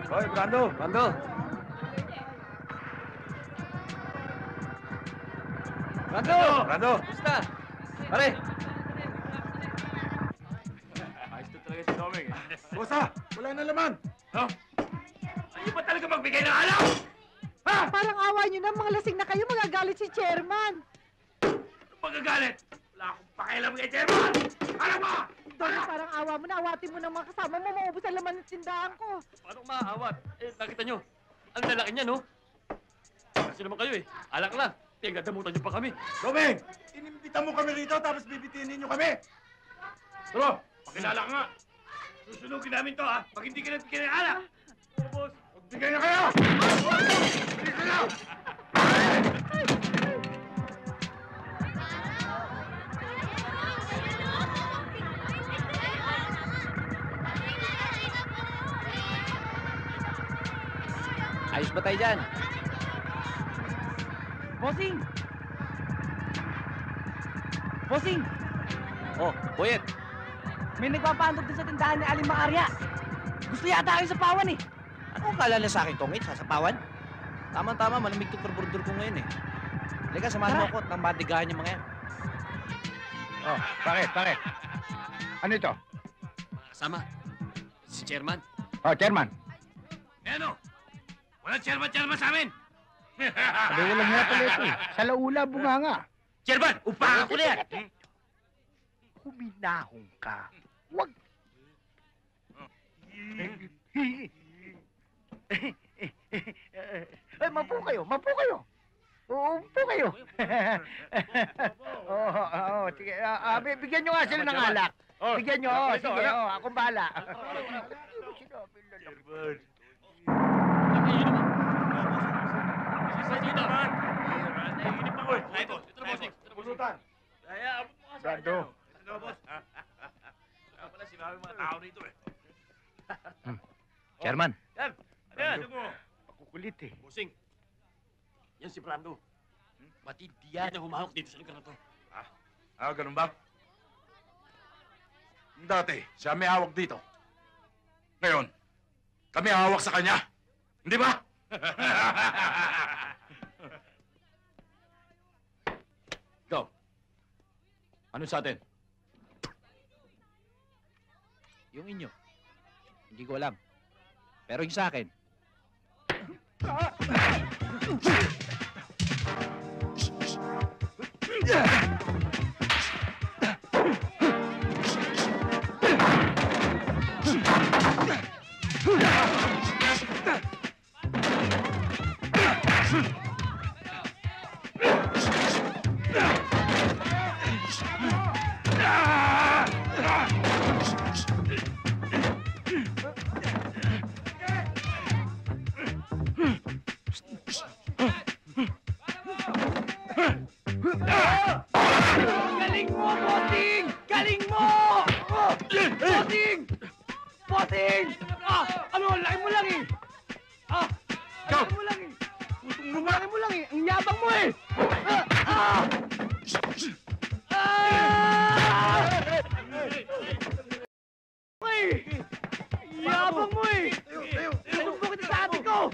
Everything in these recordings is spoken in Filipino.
Hoy, Brando! Brando! Brando! Brando! Basta! Pare! Ayos to talaga si Doming eh. Bosa! Wala na laman! No? Ayaw ba talaga magbigay ng alaw? Ha? Parang awa nyo na, mga lasing na kayo, magagalit si Chairman. Anong magagalit? Wala akong pakialam kay Chairman! Alam mo! Doon, parang awa mo na, awatin mo ng mga kasama mo, maubos ang laman ng tindahan ko. Paano maaawat? Eh, nakita nyo. Ang lalaki niya, no? Kasi naman kayo eh. Alak lang. Tingadamutan niyo pa kami. Doming! Inimbita mo kami rito tapos bibitinin niyo kami! Pero, pakilala ka nga! Susunugin namin to ha! Pag hindi ka nagbigay ng alak! Oo, boss! Magbigay na kayo! Dito na! Ayos ba tayo dyan? Bossing! Bossing! Oh, Boyet. May nagpapaandog din sa tindahan ni Aling Makarya. Gusto yata kayo sa pawan eh. Ano ang kala na sa akin, Tongit? Sasapawan? Tama-tama, malamig itong karburador ko ngayon eh. Halika, samahan mo ako at nang matigahan yung mga yan. Oh, bakit? Ano ito? Kasama. Si Chairman. Oh, Chairman. Eh ano? Walang chairman sa amin! Sabi walang nga pala ito eh. Sa laula, bunganga. Chairman! Upahan ko na yan! Huminahon ka. Huwag. Ay, mapo kayo. Upo kayo. Sige. Bigyan nyo nga sila ng alak. Bigyan nyo, sige. Akong bahala. Naiinip ako eh. Ay, boss. Ito na, bossing. Pulutan. Brando. Ito na, boss. Kaya pala sinabi mga tao rito eh. Chairman. Yan. Ano yan? Pakukulit eh. Bossing. Yan si Brando. Matindi yan ang humahok dito sa lugar na to. Ganun ba? Dati, siya may hawak dito. Ngayon, kami hawak sa kanya. Hindi ba? Ikaw. Ano sa atin? Yung inyo. Hindi ko alam. Pero yung sa akin. Galing mo, Bossing! Galing mo! Bossing! Bossing! Ano, laki mo lang eh! Laki mo lang eh! Laki mo lang eh! Ang yabang mo eh! Yabang mo eh! Sumbo kita sa ate ko!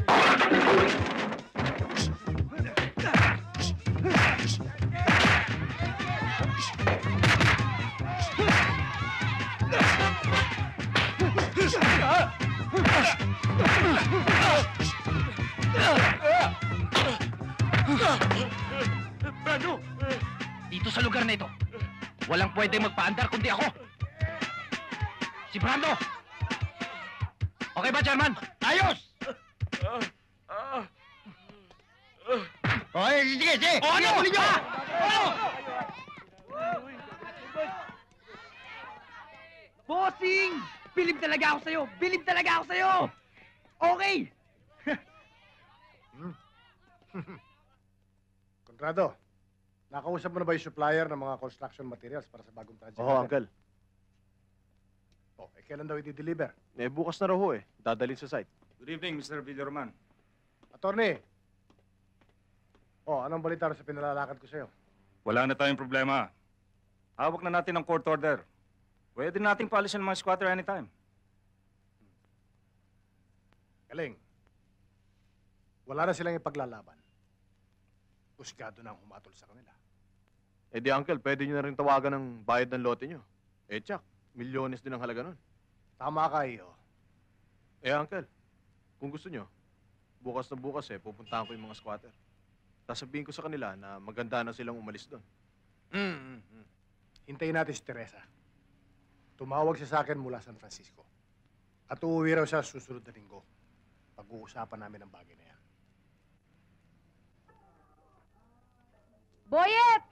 Brando! Dito sa lugar na ito, walang pwede magpaandar kundi ako. Si Brando! Okay ba, Chairman? Ayos! Okay, sige. Ano? Huli nyo! Bossing! Bilib talaga ako sa'yo! Bilib talaga ako sa'yo! Okay! Conrado, nakausap mo na ba yung supplier ng mga construction materials para sa bagong project? Oo, Uncle. Oh, kailan daw i-deliver? Eh, bukas na raw ho eh. Dadalhin sa site. Good evening, Mr. Villarman. Attorney! Oh, anong balita sa pinalalakad ko sa'yo? Wala na tayong problema. Hawak na natin ang court order. Pwede nating paalisin ng mga squatter anytime. Galing. Wala na silang ipaglalaban. Kusgado na ang humatol sa kanila. Eh di uncle, pwede nyo na rin tawagan ng bayad ng lote nyo. Eh tsak, milyones din ang halaga nun. Tama ka, iyo. Eh uncle, kung gusto nyo, bukas na bukas pupuntahan ko yung mga squatter. Tapos sabihin ko sa kanila na maganda na silang umalis doon. Hintayin natin si Teresa. Tumawag siya sa akin mula San Francisco. At uuwi raw siya susunod na linggo. Pag-uusapan namin ang bagay na yan. Boyet!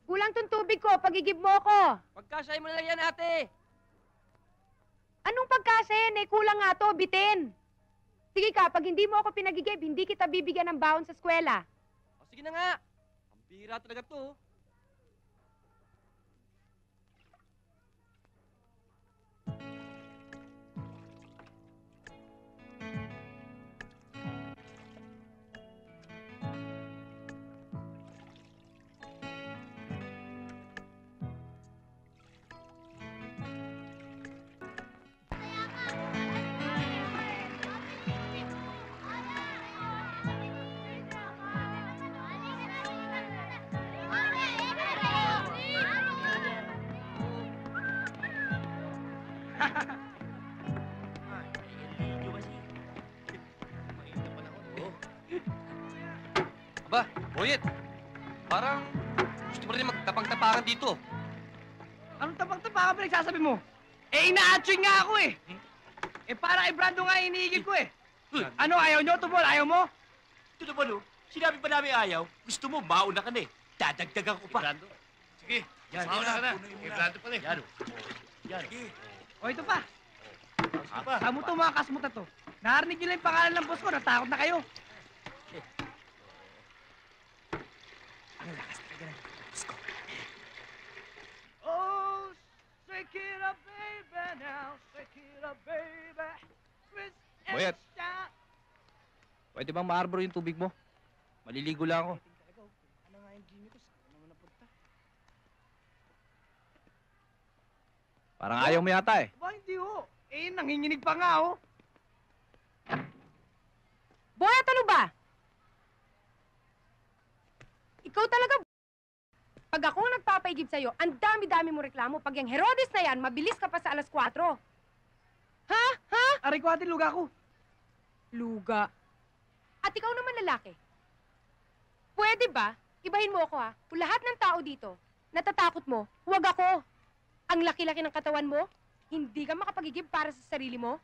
Kulang tong tubig ko, pagigib mo ko. Pagkasyahin mo na lang yan, ate. Anong pagkasin? Kulang nga to, bitin. Sige ka, pag hindi mo ako pinagigib, hindi kita bibigyan ng baon sa eskwela. O, sige na nga. Ang bira talaga to. Aba, Boyet, parang gusto mo rin magtapang-tapakan dito. Anong tapang-tapakan pa nagsasabi mo? Eh, ina-atching nga ako eh. Eh, para kay Brando nga iniigib ko eh. Ano, ayaw nyo, Tubol? Ayaw mo? Ito naman, oh. Sinabi pa namin ayaw. Gusto mo, mauna ka na eh. Dadagdagan ko pa. Brando. Sige, yan. Mauna ka na. Brando pala eh. Yan, oh. Yan. O, ito pa. Saan mo to mga kasmuta to? Narinig nyo lang yung pangalan ng boss ko, natakot na kayo. Oh, shake it up, baby, now. Shake it up, baby. Twist and Boyet. shout. Pwede bang maarbor yung tubig mo? Maliligo lang ako. Ano nga yung Jimmy ko? Saan naman napunta? Parang ayaw mo yata eh. Ba, hindi ho. Eh, nanginginig pa nga, oh. Boyet, ano ba? Ikaw talaga, pag ako ang nagpapaigib sa'yo, ang dami-dami mo reklamo. Pag yung Herodes na yan, mabilis ka pa sa 4:00. Ha? Ha? Aray ko, ate, luga ko. Luga. At ikaw naman lalaki. Pwede ba? Ibahin mo ako ha. Kung lahat ng tao dito, natatakot mo, huwag ako. Ang laki-laki ng katawan mo, hindi ka makapagigib para sa sarili mo.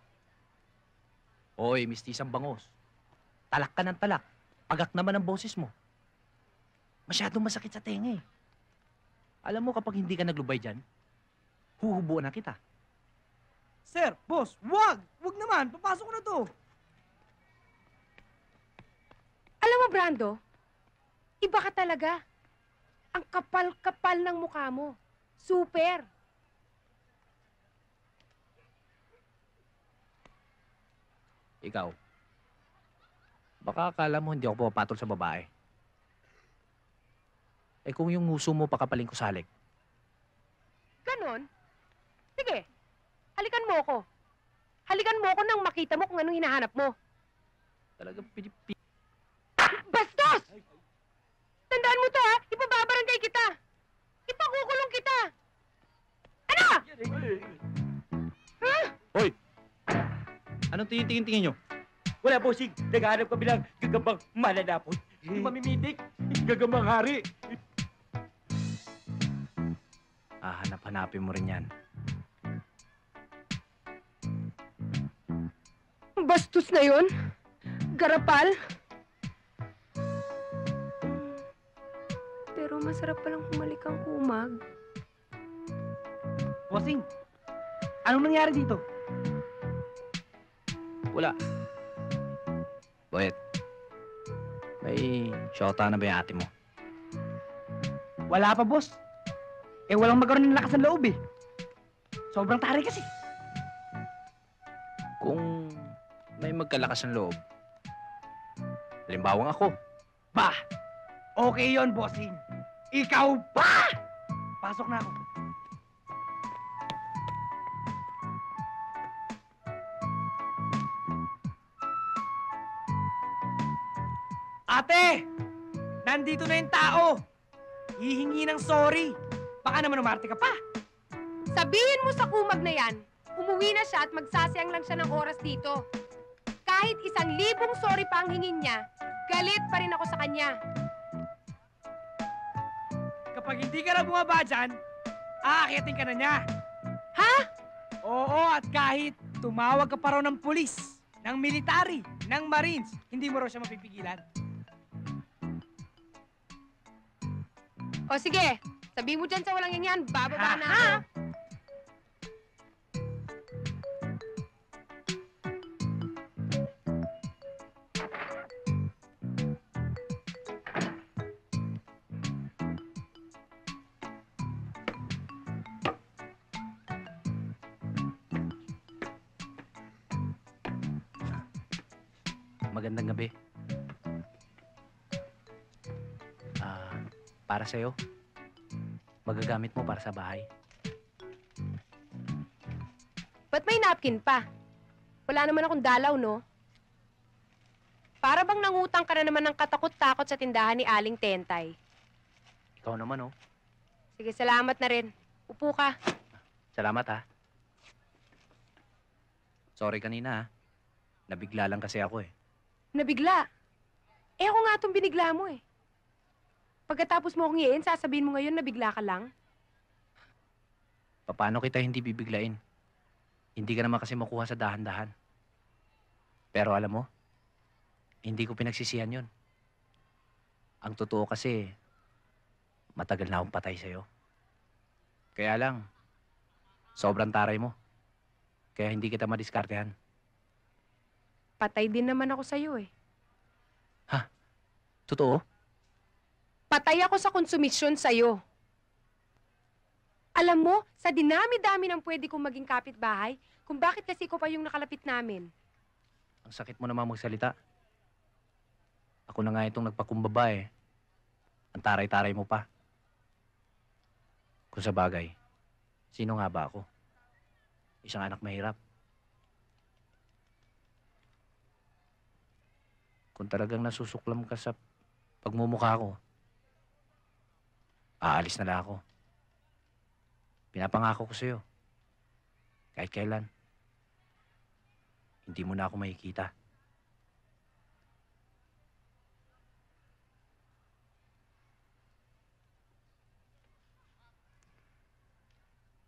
Hoy, mistisang bangos. Talak ka ng talak. Pagak naman ang boses mo. Masyadong masakit sa tenga eh. Alam mo kapag hindi ka naglubay dyan, huhubuan na kita. Sir, boss, wag! Wag naman, papasok ko na to. Alam mo, Brando, iba ka talaga. Ang kapal-kapal ng mukha mo. Super. Ikaw, baka akala mo hindi ako pumapatol sa babae. Eh kung yung nguso mo pakapaling ko salik, Ganon? Sige, halikan mo ako. Halikan mo ako nang makita mo kung anong hinahanap mo. talagang Bastos! Tandaan mo to ha, ipababarangay kita. Ipakukulong kita. Ano? Ha? Hoy! Anong tingin-tingin nyo? Wala, bossing. Naghahanap kami ng gagambang mananapon. Mamimitik. Gagambang hari. Hanap-hanapin mo rin yan. Bastos na yun? Garapal? Pero masarap palang humalik ang kumag. Bossing, anong nangyari dito? Wala. Boyet, may shota na ba yung ate mo? Wala pa, boss. Eh, walang magkaroon ng lakas ng loob eh. Sobrang taray kasi. Kung may magkalakas ng loob, halimbawang ako, Bah! Okay yon, bossing. Ikaw pa! Pasok na ako. Ate! Nandito na yung tao! Hihingi ng sorry. Baka naman umarte ka pa. Sabihin mo sa kumag na yan, umuwi na siya at magsasayang lang siya ng oras dito. Kahit 1,000 sorry pa ang hingin niya, galit pa rin ako sa kanya. Kapag hindi ka na bumaba dyan, aakyatin ka na niya. Ha? Oo, at kahit tumawag ka pa raw ng pulis, ng military, ng marines, hindi mo raw siya mapipigilan. O sige, sabihin mo dyan sa walang yan, bababa na ako. Magandang gabi. Para sa'yo. Magagamit mo para sa bahay. Ba't may napkin pa? Wala naman akong dalaw, no? Para bang nangutang ka na naman ng katakot-takot sa tindahan ni Aling Tentay. Ikaw naman, oh. Sige, salamat na rin. Upo ka. Salamat, ha. Sorry kanina, ha. Nabigla lang kasi ako, eh. Nabigla. Eh ako nga itong binigla mo, eh. Pagkatapos mo akong iin, sasabihin mo ngayon na bigla ka lang? Paano kita hindi bibiglain? Hindi ka naman kasi makuha sa dahan-dahan. Pero alam mo, hindi ko pinagsisihan yun. Ang totoo kasi, matagal na akong patay sa'yo. Kaya lang, sobrang taray mo. Kaya hindi kita madiskartehan. Patay din naman ako sa'yo, eh. Ha? Totoo? Patay ako sa konsumisyon sa'yo. Alam mo, sa dinami-dami ng pwede kong maging kapitbahay, kung bakit kasi ko pa yung nakalapit namin. Ang sakit mo naman magsalita. Ako na nga itong nagpakumbaba, eh. Ang taray-taray mo pa. Kung sa bagay, sino nga ba ako? Isang anak mahirap. Kung talagang nasusuklam ka sa pagmumukha ko, aalis na lang ako. Pinapangako ko sa'yo. Kahit kailan. Hindi mo na ako makikita.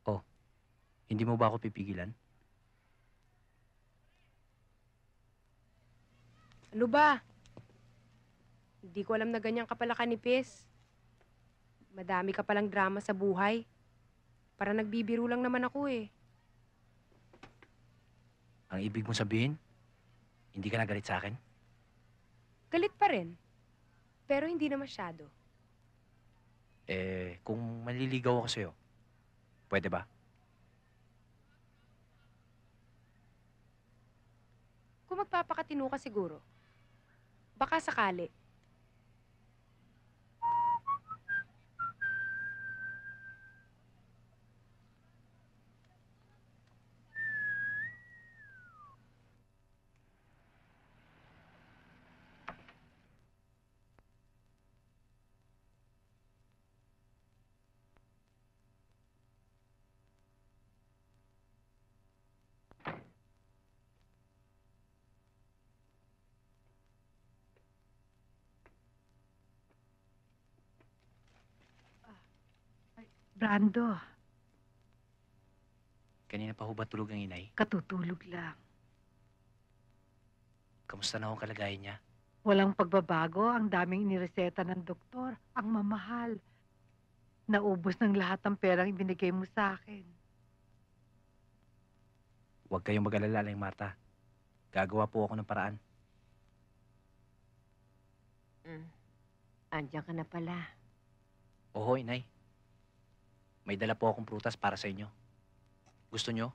Oh, hindi mo ba ako pipigilan? Ano ba? Hindi ko alam na ganyan ka pala kanipis. Madami ka palang drama sa buhay. Para nagbibiro lang naman ako, eh. Ang ibig mong sabihin, hindi ka nagalit sa akin? Galit pa rin. Pero hindi na masyado. Kung manliligaw ako sa'yo, pwede ba? Kung magpapakatino ka siguro, baka sakali. Brando, Kanina pa ho ba tulog ang inay? katutulog lang. Kamusta na ho ang kalagayan niya? Walang pagbabago, ang daming inireseta ng doktor. Ang mamahal. Naubos ng lahat ng perang ibinigay mo sa akin. Huwag kayong mag-alala, Aling Marta. Gagawa po ako ng paraan. Andiyan ka na pala. Oo, inay. May dala po akong prutas para sa inyo. Gusto nyo?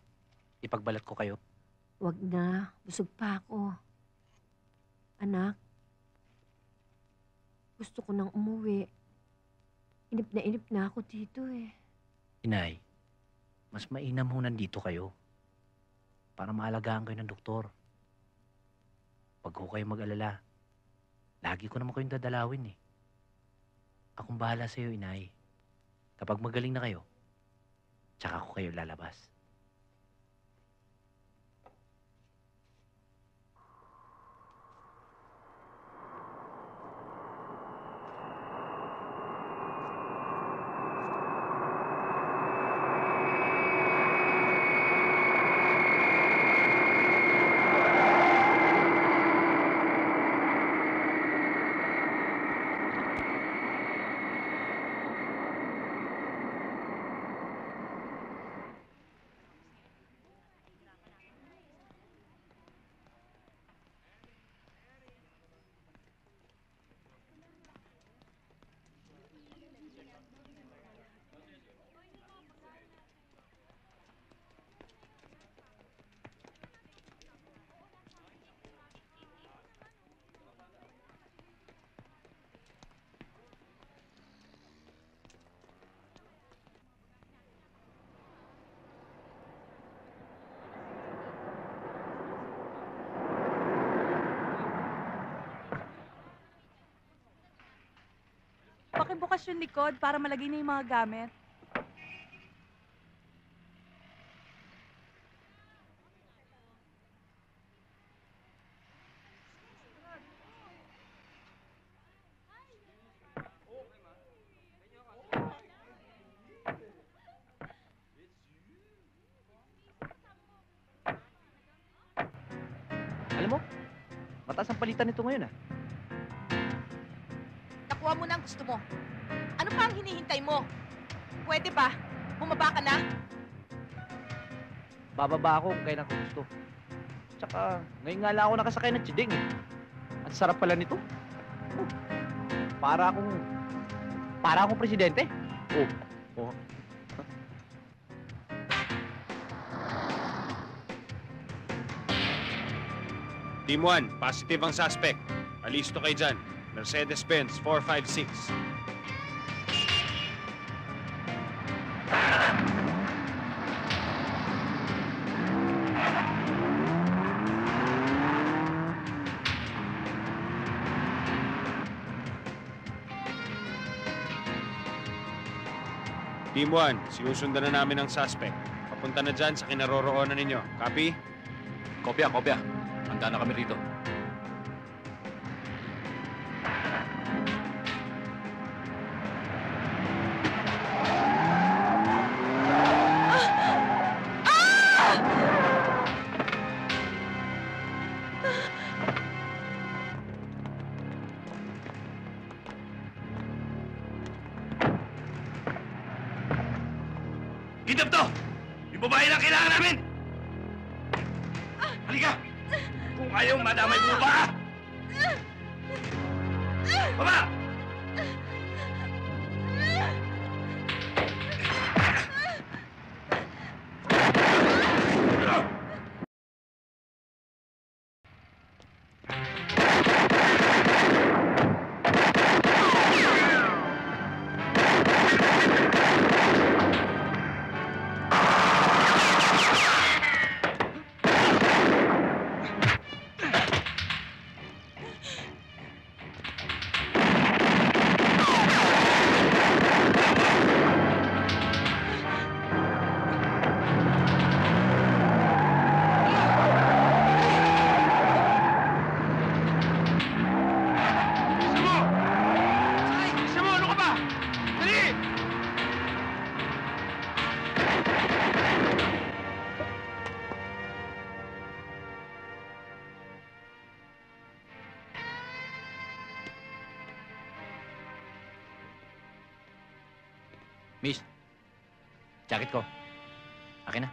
Ipagbalat ko kayo. Wag na. Busog pa ako. Anak, gusto ko nang umuwi. Inip na ako dito eh. Inay, mas mainam ho nandito kayo. Para maalagaan kayo ng doktor. Huwag ho kayo mag-alala. Lagi ko naman kayong dadalawin eh. Akong bahala sa'yo, inay. Kapag magaling na kayo, tsaka ko kayo lalabas. Pakibukas yung likod para malagay na yung mga gamit. Alam mo, mataas ang palitan nito ngayon ah. Nakuha mo na ang gusto mo. Ano pa ang hinihintay mo? Pwede ba? Bumaba ka na? Bababa ako kung kailan ko gusto. Tsaka, ngayon nga lang ako nakasakay ng tsiding eh. Ang sarap pala nito. Oh, para akong presidente. Oh. Team 1, positive ang suspect. Alisto kayo dyan. Mercedes-Benz 456. Team 1, sinusundan na namin ang suspect. Papunta na dyan sa kinaroroonan ninyo. Copy? Kopya. Handa na kami rito. Kidnap to! Yung babae na kailangan namin! Halika! Kung ayaw madamay mo ba? Baba! Miss, jacket ko. Akin na.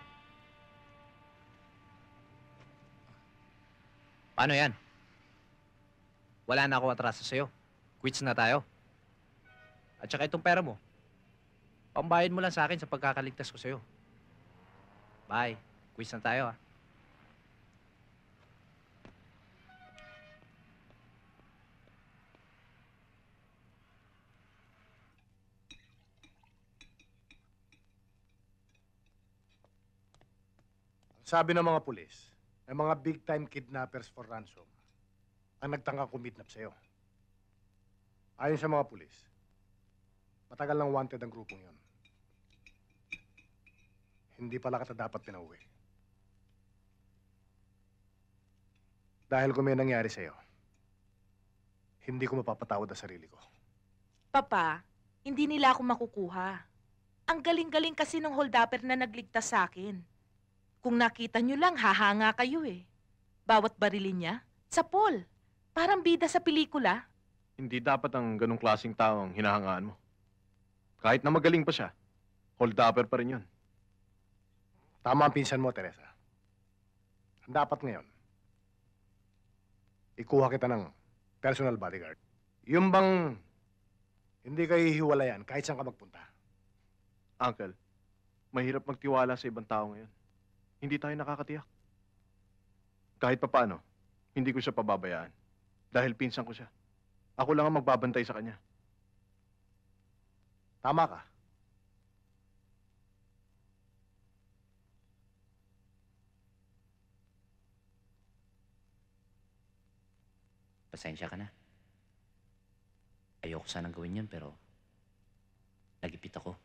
Paano yan? Wala na ako atraso sa'yo. Quits na tayo. At saka itong pera mo, pambayad mo lang sa akin sa pagkakaligtas ko sa'yo. Bye. Quits na tayo, ah. Sabi ng mga pulis, may mga big-time kidnappers for ransom ang nagtangkang kumidnap sa'yo. Ayon sa mga pulis, matagal nang wanted ang grupong yon. Hindi pala kita dapat pinauwi. Dahil kung may nangyari sa'yo, hindi ko mapapatawad ang sarili ko. Papa, hindi nila ako makukuha. Ang galing-galing kasi ng hold-upper na nagligtas sa akin. Kung nakita nyo lang, hahanga kayo eh. Bawat barilin niya, sa Paul. Parang bida sa pelikula. Hindi dapat ang ganong klaseng tao ang hinahangaan mo. Kahit na magaling pa siya, hold-upper pa rin yun. Tama ang pinsan mo, Teresa. Ang dapat ngayon, ikuha kita ng personal bodyguard. Yung bang hindi kayo hihiwalayan kahit saan ka magpunta. Uncle, mahirap magtiwala sa ibang tao ngayon. Hindi tayo nakakatiyak. Kahit papaano, hindi ko siya pababayaan. Dahil pinsan ko siya. Ako lang ang magbabantay sa kanya. Tama ka. Pasensya ka na. Ayoko sanang gawin yun, pero nagipit ako.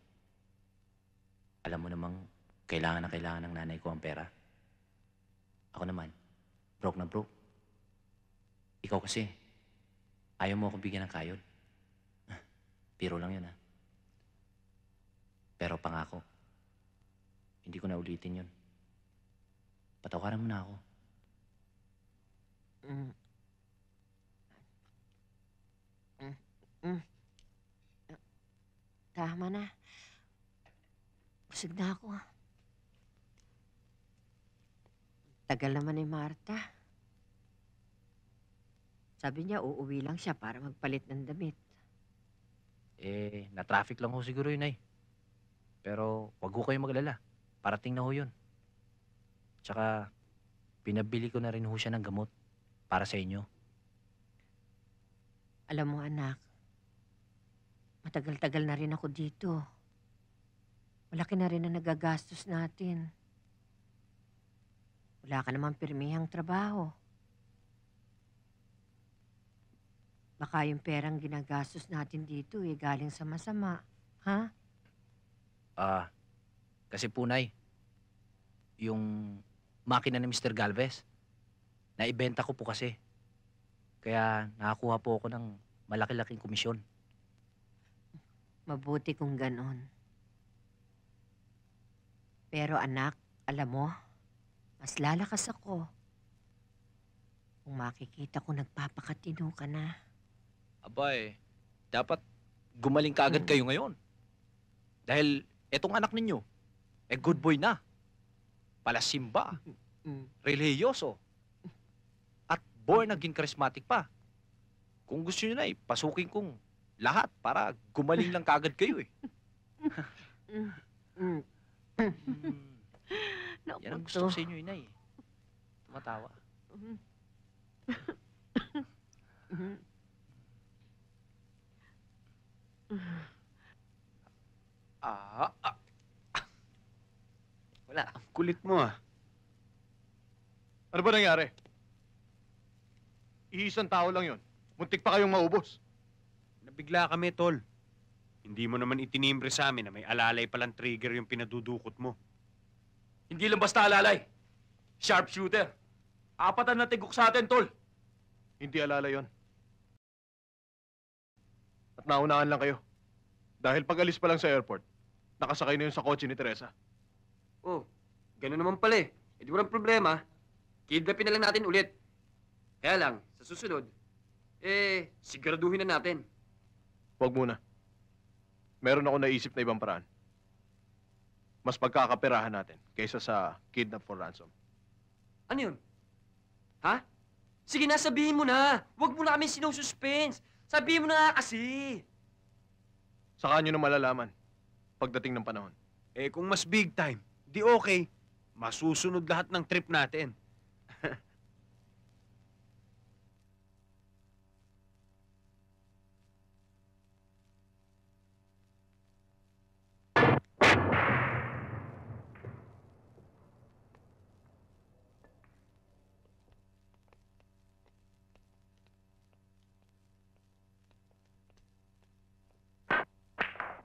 Alam mo namang kailangan na kailangan ng nanay ko ang pera. Ako naman, broke na broke. Ikaw kasi, ayaw mo ako bigyan ng kayod. Biro lang yun, ha? Pero pangako, hindi ko na ulitin yun. Patawaran mo na ako. Tama na. Busog na ako. Tagal naman ni Marta. Sabi niya, uuwi lang siya para magpalit ng damit. Na-traffic lang ho siguro yun, ay. Pero wag ho kayo maglala. Parating na ho yun. Tsaka, pinabili ko na rin ho siya ng gamot para sa inyo. Alam mo, anak, matagal-tagal na rin ako dito. Malaki na rin ang nagagastos natin. Wala ka naman pirmihang trabaho. Baka yung perang ginagastos natin dito galing sa masama. Ha? Kasi punay, yung makina ni Mr. Galvez, naibenta ko po kasi. Kaya nakakuha po ako ng malaki-laking komisyon. Mabuti kung ganon. Pero anak, alam mo, mas lalakas ako kung makikita ko nagpapakatino ka na. Abay, dapat gumaling ka agad kayo ngayon. Dahil etong anak ninyo, good boy na. Palasimba, relihiyoso, at born naging charismatic pa. Kung gusto nyo na pasukin kong lahat para gumaling lang kaagad kayo eh. Yan ang gusto ko sa inyo, inay. Tumatawa. Wala. Ang kulit mo Ano ba nangyari? Iisang tao lang yon. Muntik pa kayong maubos. Nabigla kami, tol. Hindi mo naman itinimbre sa amin na may alalay palang trigger yung pinadudukot mo. Hindi lang basta alalay. Sharpshooter. 4 na tigok sa atin, tol. Hindi alala yon. At naunahan lang kayo. Dahil pag-alis pa lang sa airport, nakasakay na yun sa kotse ni Teresa. Oh, gano'n naman pala eh. Hindi walang problema. Kidnapin na lang natin ulit. Kaya lang, sa susunod, siguraduhin na natin. Huwag muna. Meron ako naisip na ibang paraan. Mas pagkakaperahan natin kaysa sa kidnap for ransom. Ano yun? Ha? Sige na, sabihin mo na. Huwag mo na kami sinususpense. Sabihin mo na nga kasi. Saka nyo na malalaman pagdating ng panahon. Kung mas big time, di okay. Masusunod lahat ng trip natin.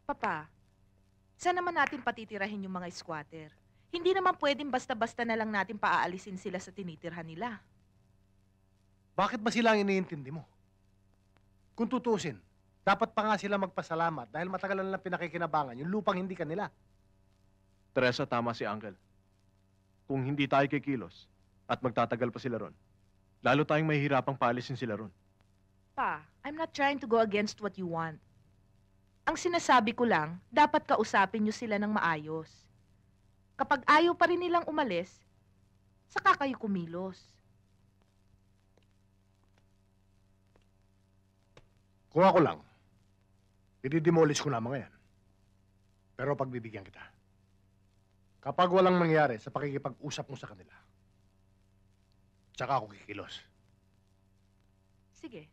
Papa, saan naman natin patitirahin yung mga squatter? Hindi naman pwedeng basta-basta na lang natin paaalisin sila sa tinitirhan nila. Bakit ba sila ang iniintindi mo? Kung tutusin, dapat pa nga sila magpasalamat dahil matagal na lang pinakikinabangan yung lupang hindi kanila. Teresa, tama si Uncle. Kung hindi tayo kikilos at magtatagal pa sila ron, lalo tayong mahihirapang paalisin sila ron. Pa, I'm not trying to go against what you want. Ang sinasabi ko lang, dapat kausapin niyo sila ng maayos. Kapag ayaw pa rin nilang umalis, saka kayo kumilos. Kung ako lang, i-demolish ko na mga yan. Pero pagbibigyan kita. Kapag walang mangyari sa pakikipag-usap mo sa kanila, tsaka ako kikilos. Sige.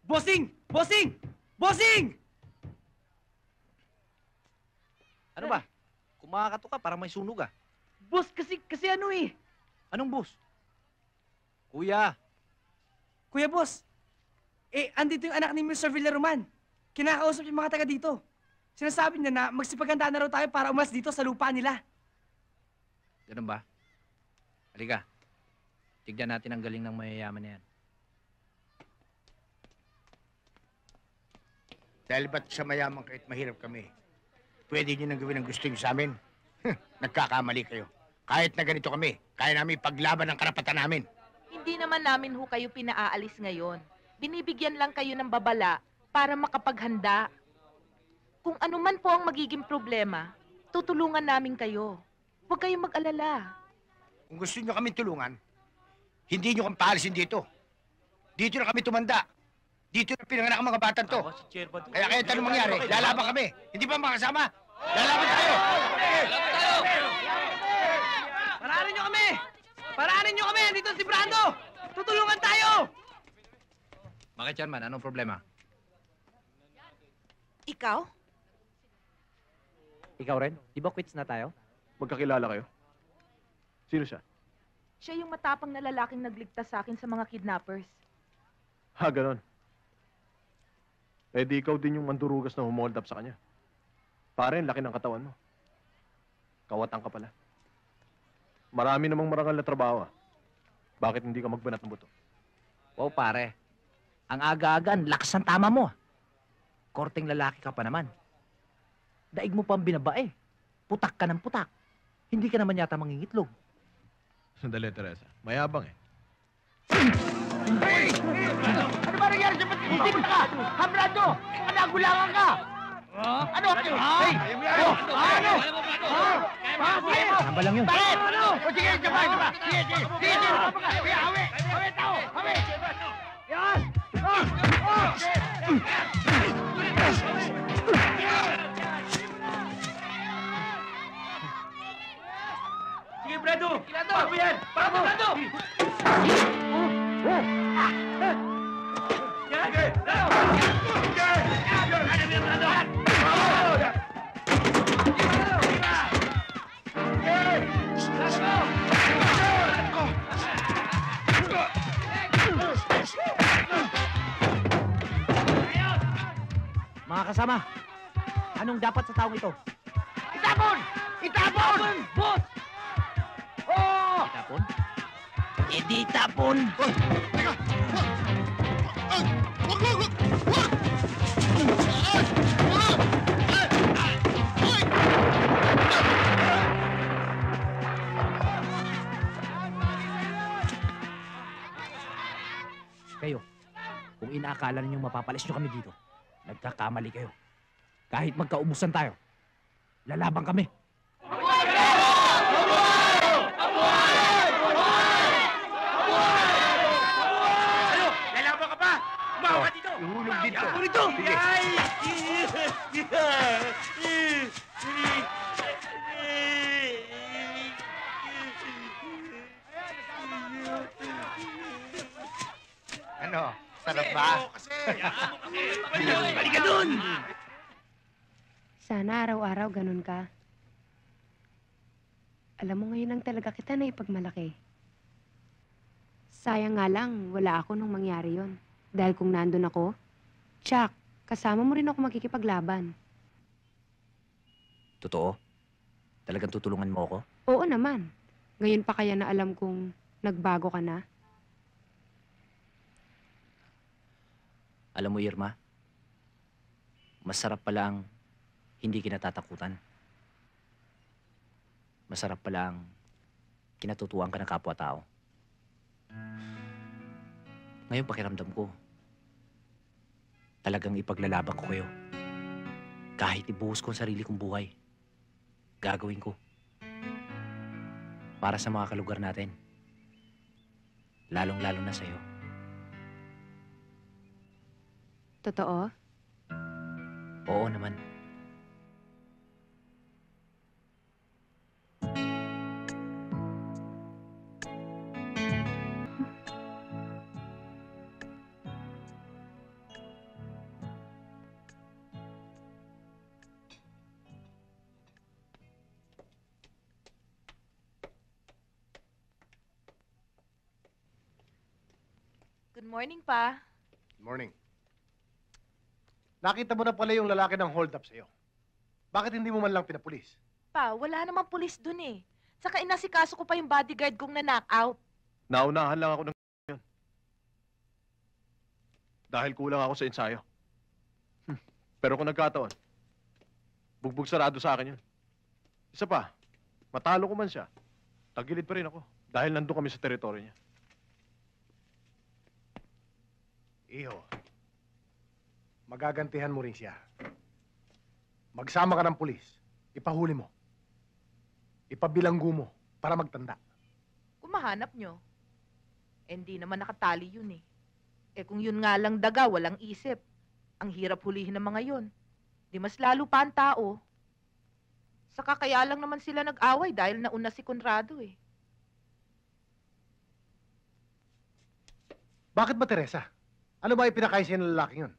Bossing! Bossing! Bossing! Ano ba? Kumakato ka, parang may sunog ah. Boss, kasi ano eh. Anong boss? Kuya, Kuya boss, andito yung anak ni Mr. Villaroman. Kinakausap yung mga taga dito. Sinasabi niya na magsipaghandaan na raw tayo para umas dito sa lupa nila. ganun ba? Halika. Tignan natin ang galing ng mayayaman na yan. Dahil ba't sa mayaman kahit mahirap kami, pwede nyo nang gawin ang gusto nyo sa amin? Nagkakamali kayo. Kahit na ganito kami, kaya namin paglaban ang karapatan namin. Hindi naman namin ho kayo pinaalis ngayon. Binibigyan lang kayo ng babala para makapaghanda. Kung ano man po ang magiging problema, tutulungan namin kayo. Huwag kayong mag-alala. Kung gusto nyo kami tulungan, hindi nyo kami paalisin dito. Dito na kami tumanda. Dito na pinanganak ang mga batang to. Kaya kahit anong mangyari, lalaban kami. Hindi ba makasama? Lalaban tayo! Paranin nyo kami! Paranin nyo kami! Andito si Brando! Tutulungan tayo! Bakit, Chairman? Anong problema? Ikaw? Ikaw rin? Di ba quits na tayo? Magkakilala kayo? Sino siya? Siya yung matapang na lalaking nagligtas sa akin sa mga kidnappers. Ha, ganon. Eh di ikaw din yung mandurugas na humold up sa kanya. Pare, ang laki ng katawan mo. Kawatan ka pala. Marami namang marangal na trabaho ah. Bakit hindi ka magbanat ng buto? Wow, pare. Ang aga-aga, ang lakas ng tama mo. Korteng lalaki ka pa naman. Daig mo pang binabae. Putak ka ng putak. Hindi ka naman yata mangingitlog. Sandali, Teresa. Mayabang eh. Hey! Ano ba nangyari sa pagkikisip ka? Hambrado! Nagulangan ka! Ano? Hey! Ano? Samba lang yun. Bakit? O sige, sabay! Sige! Sige! Hawi! Hawi tao! Hawi! Yan! Sige, Brando! Bago yan! Bago! Brando! Mga kasama, anong dapat sa taong ito? Itapon! Itapon! Boss! Oh! Itapon? E di tapon! Kayo, kung inaakala ninyong mapapalis nyo kami dito, nagkakamali kayo. Kahit magkaubusan tayo, lalaban kami. Lalaban ka pa! Umawa ka dito! Ihulog dito! Ako rito! Sige! Ano? Sarap ba? Balik ka dun! Sana araw-araw ganun ka. Alam mo, ngayon lang talaga kita na ipagmalaki. Sayang nga lang, wala ako nung mangyari yon. Dahil kung nandun ako, Chuck, kasama mo rin ako makikipaglaban. Totoo? Talagang tutulungan mo ako? Oo naman. Ngayon pa kaya na alam kong nagbago ka na? Alam mo, Irma, masarap pala ang hindi kinatatakutan. Masarap pala ang kinatutuwang ka ng kapwa-tao. Ngayon pakiramdam ko, talagang ipaglalaban ko kayo. Kahit ibuhos ko ang sarili kong buhay, gagawin ko. Para sa mga kalugar natin. Lalong-lalo na sa'yo. Totoo? Oo naman. Good morning, Pa. Good morning. Nakita mo na pala yung lalaki ng hold up sa'yo. Bakit hindi mo man lang pinapulis? Pa, wala namang pulis dun eh. Saka inasikaso ko pa yung bodyguard kong na-knock-out. Naunahan lang ako ng yun. Dahil kulang ako sa ensayo. Pero kung nagkataon, bugbog sarado sa akin yun. Isa pa, matalo ko man siya, tagilid pa rin ako. Dahil nandun kami sa teritoryo niya. Iho, magagantihan mo rin siya. Magsama ka ng pulis, ipahuli mo. Ipabilanggo mo para magtanda. Kung mahanap nyo, hindi naman nakatali yun eh. Eh kung yun nga lang daga, walang isip. Ang hirap hulihin ng mga yun. Di mas lalo pa ang tao. Saka kaya lang naman sila nag-away dahil nauna si Conrado eh. Bakit ba, Teresa? Ano ba ipinakain sa'yo ng lalaking yun?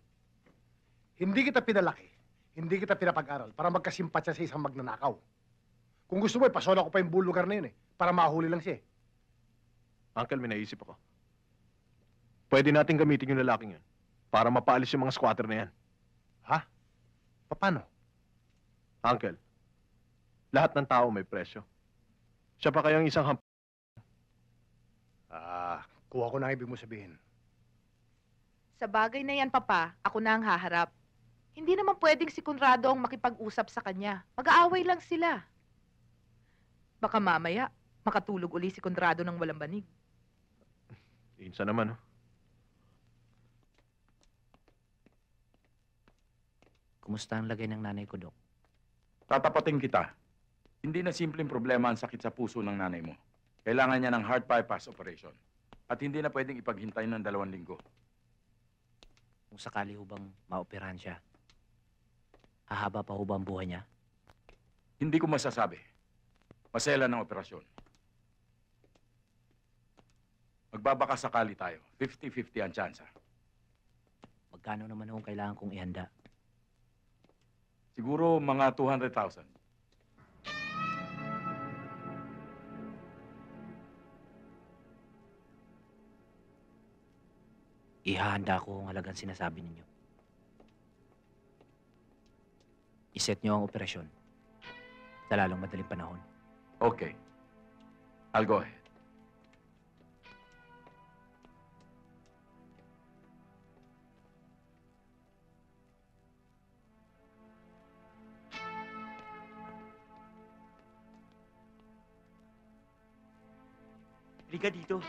Hindi kita pinalaki, hindi kita pinapag-aral para magkasimpatya sa isang magnanakaw. Kung gusto mo, ipasola ko pa yung buong lugar na yun eh, para mahuli lang siya eh. Uncle, may naisip ako. Pwede natin gamitin yung lalaking yun para mapaalis yung mga squatter na yan. Ha? Paano? Uncle, lahat ng tao may presyo. Siya pa kayang isang kuha ko na ang ibig mo sabihin. Sa bagay na yan, Papa, ako na ang haharap. Hindi naman pwedeng si Conrado ang makipag-usap sa kanya. Mag-aaway lang sila. Baka mamaya, makatulog uli si Conrado ng walang banig. Insa naman, oh. Kumusta ang lagay ng nanay ko, Dok? Tatapatin kita. Hindi na simpleng problema ang sakit sa puso ng nanay mo. Kailangan niya ng heart bypass operation. At hindi na pwedeng ipaghintay ng 2 linggo. Kung sakali hubang maoperahan siya, hahaba pa hubang buhay niya? Hindi ko masasabi. Masela ng operasyon. Magbabaka sakali tayo. 50-50 ang tsansa. Magkano naman kung kailangan kong ihanda? Siguro mga 200,000. Ihahanda ko ang halagang sinasabi ninyo. Iset niyo ang operasyon sa lalong madaling panahon. Okay. I'll go ahead. Halika dito.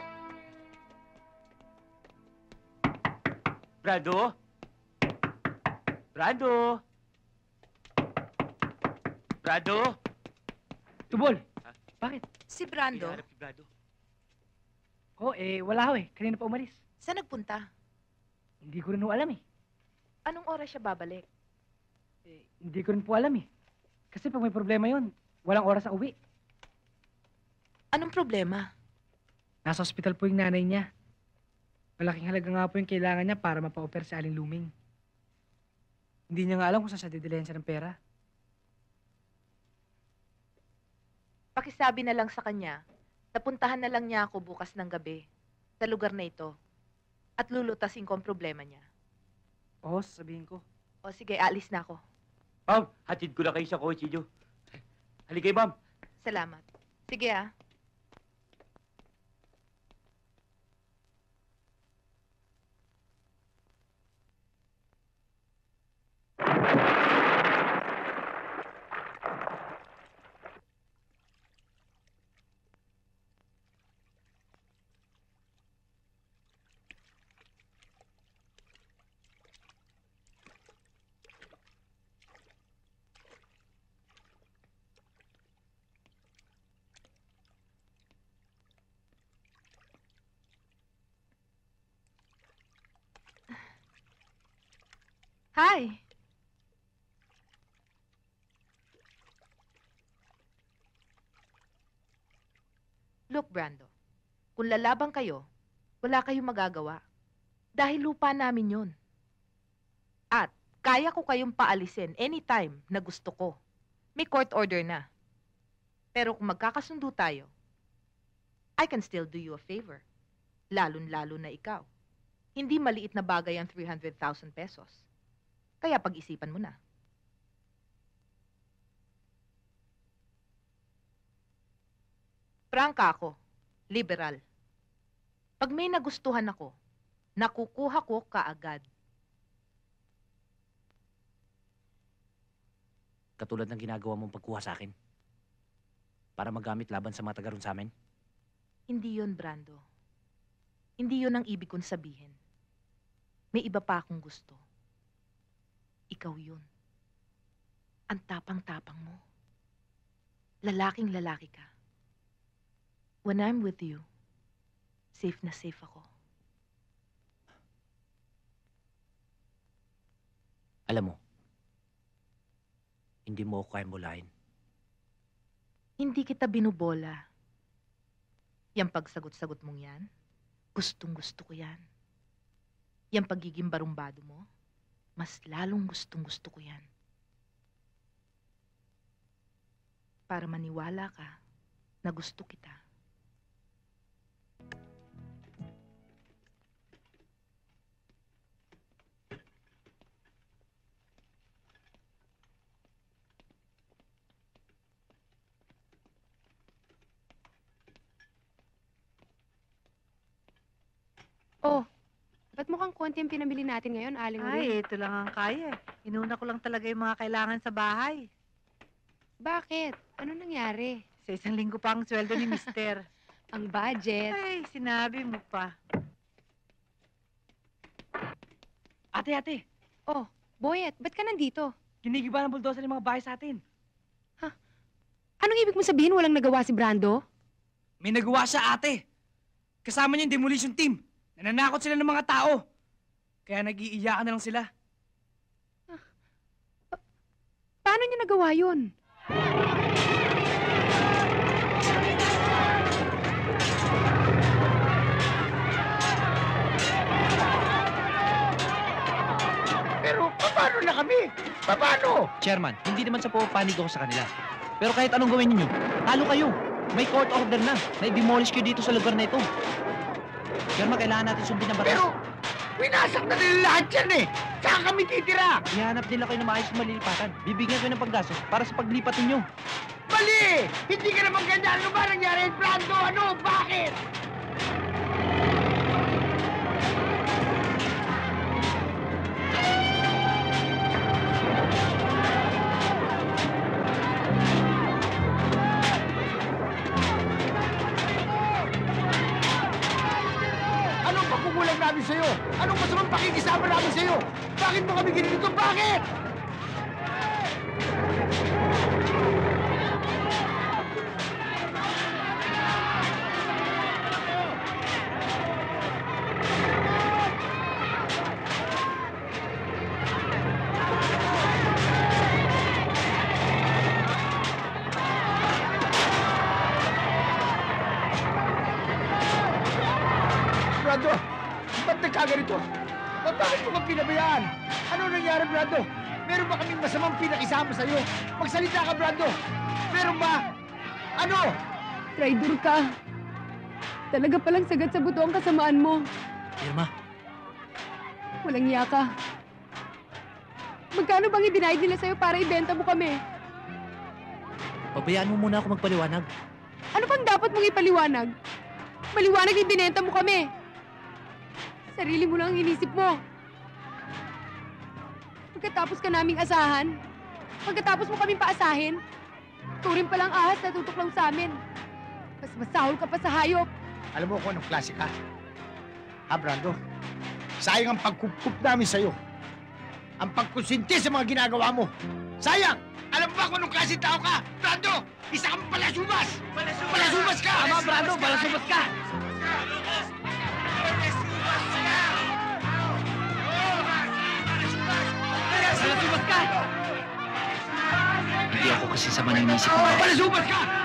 Brando? Brando? Brando? Tubol! Bakit? Si Brando, Hinahanap si Brando. Wala ho eh. Kanina pa umalis. saan nagpunta? Hindi ko rin ho alam eh. Anong oras siya babalik? Hindi ko rin po alam eh. Kasi pag may problema yon, walang oras sa uwi. Anong problema? Nasa ospital po yung nanay niya. Malaking halaga nga po yung kailangan niya para mapa-oper si Aling Luming. Hindi niya nga alam kung saan siya didilayan siya ng pera. Pakisabi na lang sa kanya, napuntahan na lang niya ako bukas ng gabi. sa lugar na ito at lulutasin ko ang problema niya. Oo, sabihin ko. O sige, alis na ako. Ma'am, hatid ko na kayo sa kotse niyo. Halika kayo, ma'am. Salamat. Sige ah. Hi! Look, Brando. Kung lalabang kayo, wala kayong magagawa. Dahil lupa namin yun. At kaya ko kayong paalisin anytime na gusto ko. May court order na. Pero kung magkakasundo tayo, I can still do you a favor. Lalon-lalo na ikaw. Hindi maliit na bagay ang 300,000 pesos. Kaya pag-isipan mo na. Prangka ako. Liberal. Pag may nagustuhan ako, nakukuha ko kaagad. Katulad ng ginagawa mong pagkuha sa akin. Para magamit laban sa mga taga-ron sa amin. Hindi yon, Brando. Hindi yon ang ibig kong sabihin. May iba pa akong gusto. Ikaw yun. Ang tapang-tapang mo. Lalaking lalaki ka. When I'm with you, safe na safe ako. Alam mo, hindi mo ako kayang mulahin. Hindi kita binubola. Yang pagsagot-sagot mong yan, gustong-gusto ko yan. Yang pagiging barumbado mo, mas lalong gustong-gusto ko yan. Para maniwala ka na gusto kita. Oh, ba't mukhang konti ang pinamili natin ngayon, Aling Uri? Ay, ito lang ang kaya. Inuna ko lang talaga yung mga kailangan sa bahay. Bakit? Ano nangyari? Sa isang linggo pa ang sweldo ni Mister. Ang budget. Ay, sinabi mo pa. Ate! Oh, Boyet, ba't ka nandito? Ginigiba ng bulldozer yung mga bahay sa atin. Anong ibig mong sabihin walang nagawa si Brando? May nagawa siya, ate. Kasama niya yung demolition team. Nananakot sila ng mga tao. Kaya nag-iiyakan na lang sila. Paano niya nagawa yun? Pero paano na kami? Paano? Chairman, hindi naman sa pupanig ako sa kanila. Pero kahit anong gawin ninyo, talo kayo. May court order na i-demolish kayo dito sa lugar na ito. Chairman, kailangan natin sundin ang batas. Pero, winasak na nila lahat yan eh. Saan kami titira? Ihanap nila kayo na maayos na malilipatan. Bibigyan kayo ng paggastos para sa paglipat ninyo. Mali! Hindi ka naman ganyan. Ano ba nangyari? Brando, ano? Bakit? Anong pagkukulang namin sa'yo? Anong masamang pakikisama namin sa'yo? Bakit mo kami ginito? Bakit? Brando, ba't nagkaganito? Bakit mo kang pinabayaan? Ano nangyari, Brando? Meron ba kaming masamang pinakisama sa'yo? Magsalita ka, Brando! Meron ba? Ano? Traitor ka. Talaga palang sagat sa buto ang kasamaan mo. Irma, Walang iya ka. Magkano bang ibinayad nila sa'yo para ibenta mo kami? pabayaan mo muna ako magpaliwanag. Ano pang dapat mong ipaliwanag? Maliwanag ibinenta mo kami. Sarili mo lang ang inisip mo. Pagkatapos ka naming asahan, pagkatapos mo kaming paasahin, turing palang ahas na tutuklaw sa amin. Mas masahol ka pa sa hayop. Alam mo kung anong klase ka? Ha, Brando? Sayang ang pagkukup namin sa'yo. Ang pagkusinti sa mga ginagawa mo. Sayang! Alam mo ba kung anong klase tao ka? Brando! Isa kang palasubas! Palasubas ka! Tama, Brando, palasubas ka! Palasubas ka! Hindi ako kasi sa maninisip mo. Palasubas ka!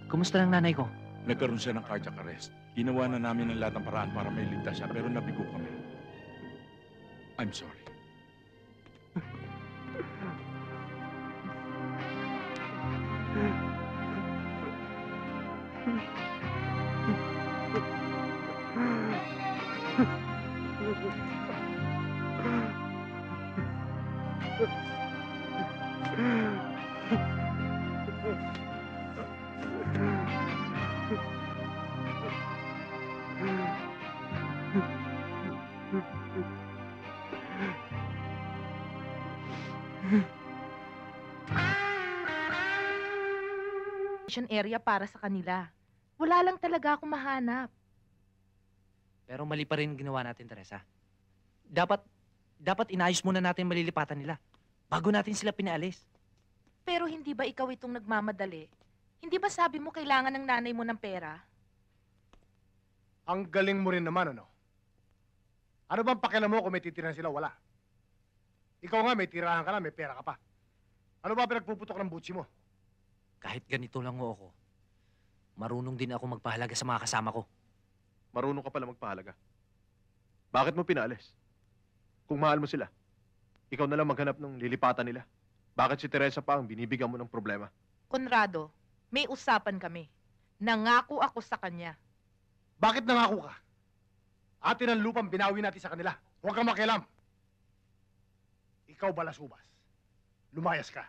Kumusta ng nanay ko? Nagkaroon siya ng cardiac arrest. Ginawa na namin ang lahat ng paraan para mailigtas siya, pero nabigo kami. I'm sorry. Area para sa kanila. Wala lang talaga akong mahanap. Pero mali pa rin ang ginawa natin, Teresa. Dapat inayos muna natin malilipatan nila bago natin sila pinaalis. Pero hindi ba ikaw itong nagmamadali? Hindi ba sabi mo kailangan ng nanay mo ng pera? Ang galing mo rin naman, ano? Ano bang pakialam mo kung may titirahan sila? Wala. Ikaw nga, may tirahan ka na, may pera ka pa. Ano ba pinagpuputok ng butsi mo? Kahit ganito lang ho ako, marunong din ako magpahalaga sa mga kasama ko. Marunong ka pala magpahalaga. Bakit mo pinaalis? Kung mahal mo sila, ikaw na lang maghanap ng lilipatan nila. Bakit si Teresa pa ang binibigyan mo ng problema? Conrado, may usapan kami. Nangako ako sa kanya. Bakit nangako ka? Atin ang lupang binawi natin sa kanila. Huwag kang makialam. Ikaw balasubas. Lumayas ka.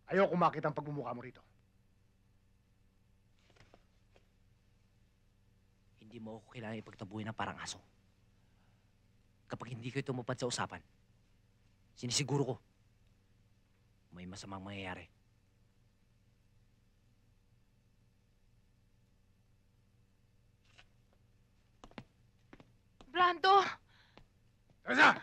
Ayoko makita ang pagmumukha mo rito. Hindi mo ako kailangan ipagtabuhin ng parang aso. Kapag hindi kayo tumupad sa usapan, sinisiguro ko, may masamang mangyayari. Brando! Teresa!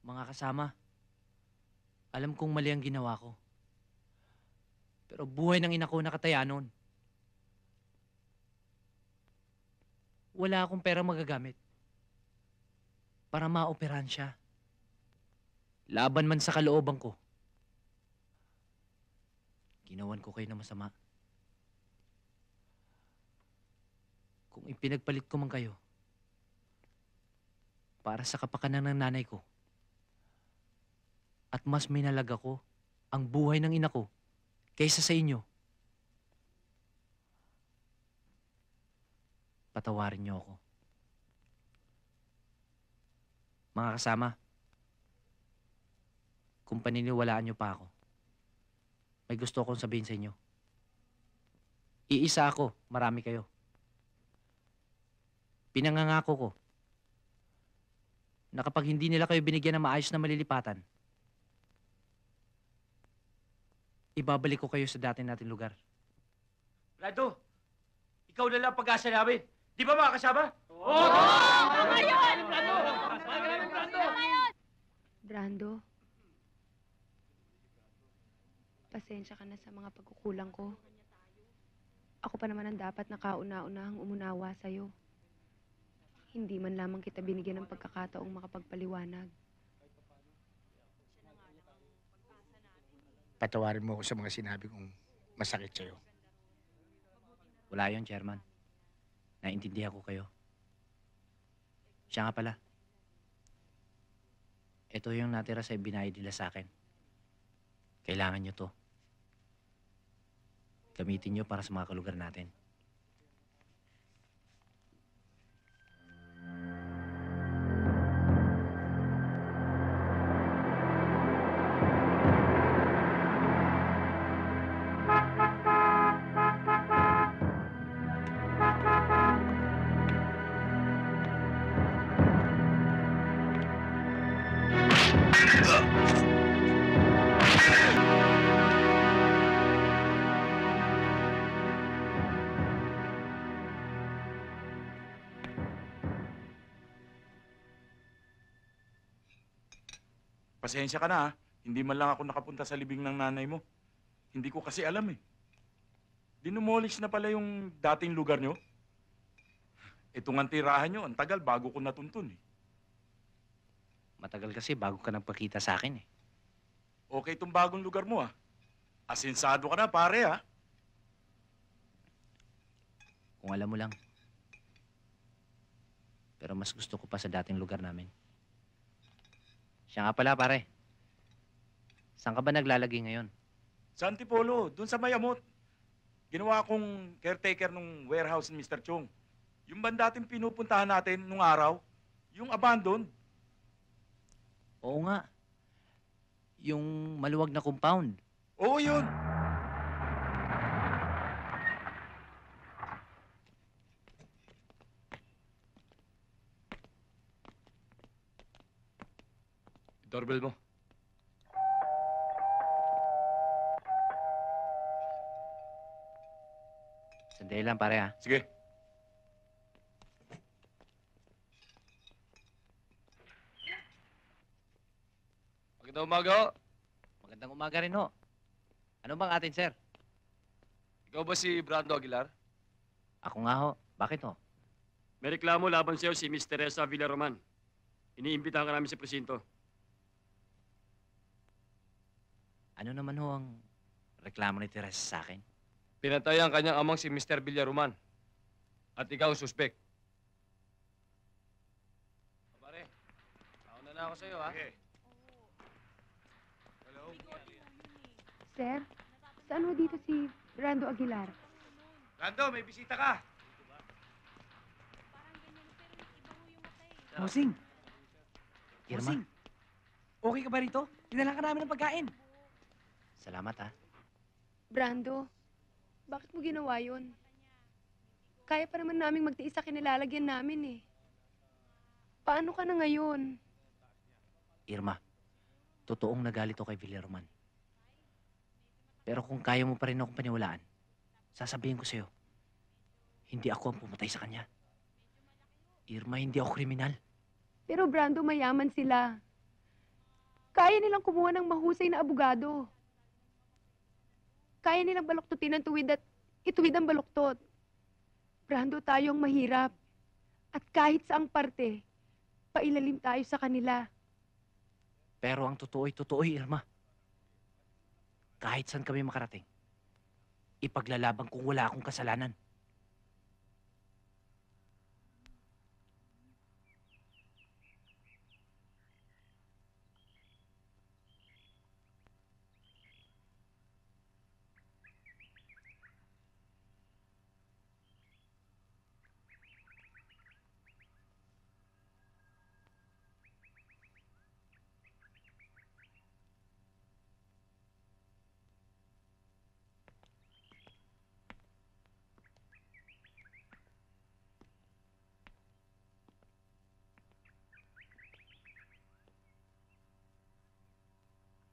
Mga kasama, alam kong mali ang ginawa ko. Pero buhay ng ina ko nakataya noon. Wala akong pera magagamit para maoperahan siya. Laban man sa kalooban ko. Ginawan ko kayo na masama. Kung ipinagpalit ko man kayo para sa kapakanan ng nanay ko, at mas minalaga ko ang buhay ng ina ko kaysa sa inyo, patawarin niyo ako. Mga kasama, kung paniniwalaan niyo pa ako, may gusto akong sabihin sa inyo. Iisa ako, marami kayo. Pinangangako ko na kapag hindi nila kayo binigyan ng maayos na malilipatan, ibabalik ko kayo sa dati nating lugar. Brando, ikaw na lang pag-asa namin. Di ba mga kasama? Oo! Tama yun! Brando, pasensya ka na sa mga pagkukulang ko. Ako pa naman ang dapat na kauna-unahang umunawa sa'yo. Hindi man lamang kita binigyan ng pagkakataong makapagpaliwanag. Patawarin mo ako sa mga sinabi kong masakit sa'yo. Wala yun, Chairman. Naintindihan ko kayo. Siya nga pala. Ito yung natira sa ibinayad nila sa akin. Kailangan nyo to. Gamitin nyo para sa mga kalugar natin. Pasensya ka na, ha? Hindi man lang ako nakapunta sa libing ng nanay mo. Hindi ko kasi alam eh. Dinumolis na pala yung dating lugar nyo. Itong ang tirahan nyo, ang tagal bago ko natuntun eh. Matagal kasi bago ka nagpakita sa akin eh. Okay itong bagong lugar mo ah. Asinsado ka na pare ah. Kung alam mo lang. Pero mas gusto ko pa sa dating lugar namin. Siya nga pala, pare. Saan ka ba naglalagay ngayon? Sa Antipolo, dun sa Mayamot. Ginawa kong caretaker ng warehouse ni Mr. Chong. Yung banda dating pinupuntahan natin nung araw, yung abandoned. Oo nga. Yung maluwag na compound. Oo yun. Doorbell mo. Sandali lang, pare ha. Sige. Magandang umaga ho. Magandang umaga rin ho. Ano bang atin, sir? Ikaw ba si Brando Aguilar? Ako nga ho. Bakit ho? May reklamo laban sa'yo si Miss Teresa Villaroman. Iniimbitahan ka namin sa presinto. Ano naman ho ang reklamo ni Teresa sa akin? Pinatay ang kanyang amang si Mr. Villaroman. At ikaw ang suspek. Pare, nauna na ako sa'yo ha. Okay. Sir, saan ho dito si Brando Aguilar? Brando, may bisita ka. Bossing! Irma, Bossing! Okay ka ba rito? Dinala ka namin ng pagkain. salamat ha. Brando, bakit mo ginawa yun? Kaya pa naman naming magtiis sa kinilalagyan namin eh. Paano ka na ngayon? Irma, totoong nagalit ako kay Villaroman. Pero kung kaya mo pa rin akong paniwalaan, sasabihin ko sa'yo, hindi ako ang pumatay sa kanya. Irma, hindi ako kriminal. Pero Brando, mayaman sila. Kaya nilang kumuha ng mahusay na abogado. Kaya nilang baluktutin ang tuwid at ituwid ang baluktot. Brando, tayo ang mahirap. At kahit saang parte, pailalim tayo sa kanila. Pero ang totoo'y totoo, Irma. Kahit saan kami makarating, ipaglalaban kung wala akong kasalanan.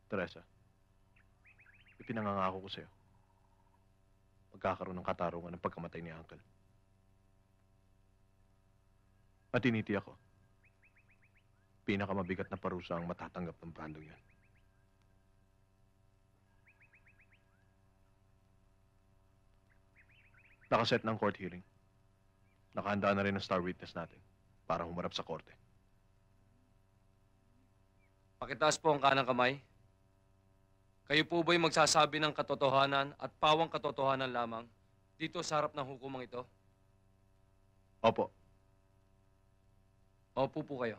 Teresa, ipinangangako ko sa'yo. Magkakaroon ng katarungan ng pagkamatay ni Uncle. At tinitiyak ko, pinakamabigat na parusa ang matatanggap ng Brandong yan. Nakaset ng court hearing. Nakahanda na rin ang star witness natin para humarap sa korte. Pakitaas po ang kanang kamay. Kayo po ba'y magsasabi ng katotohanan at pawang katotohanan lamang dito sa harap ng hukumang ito? Opo. Opo po kayo.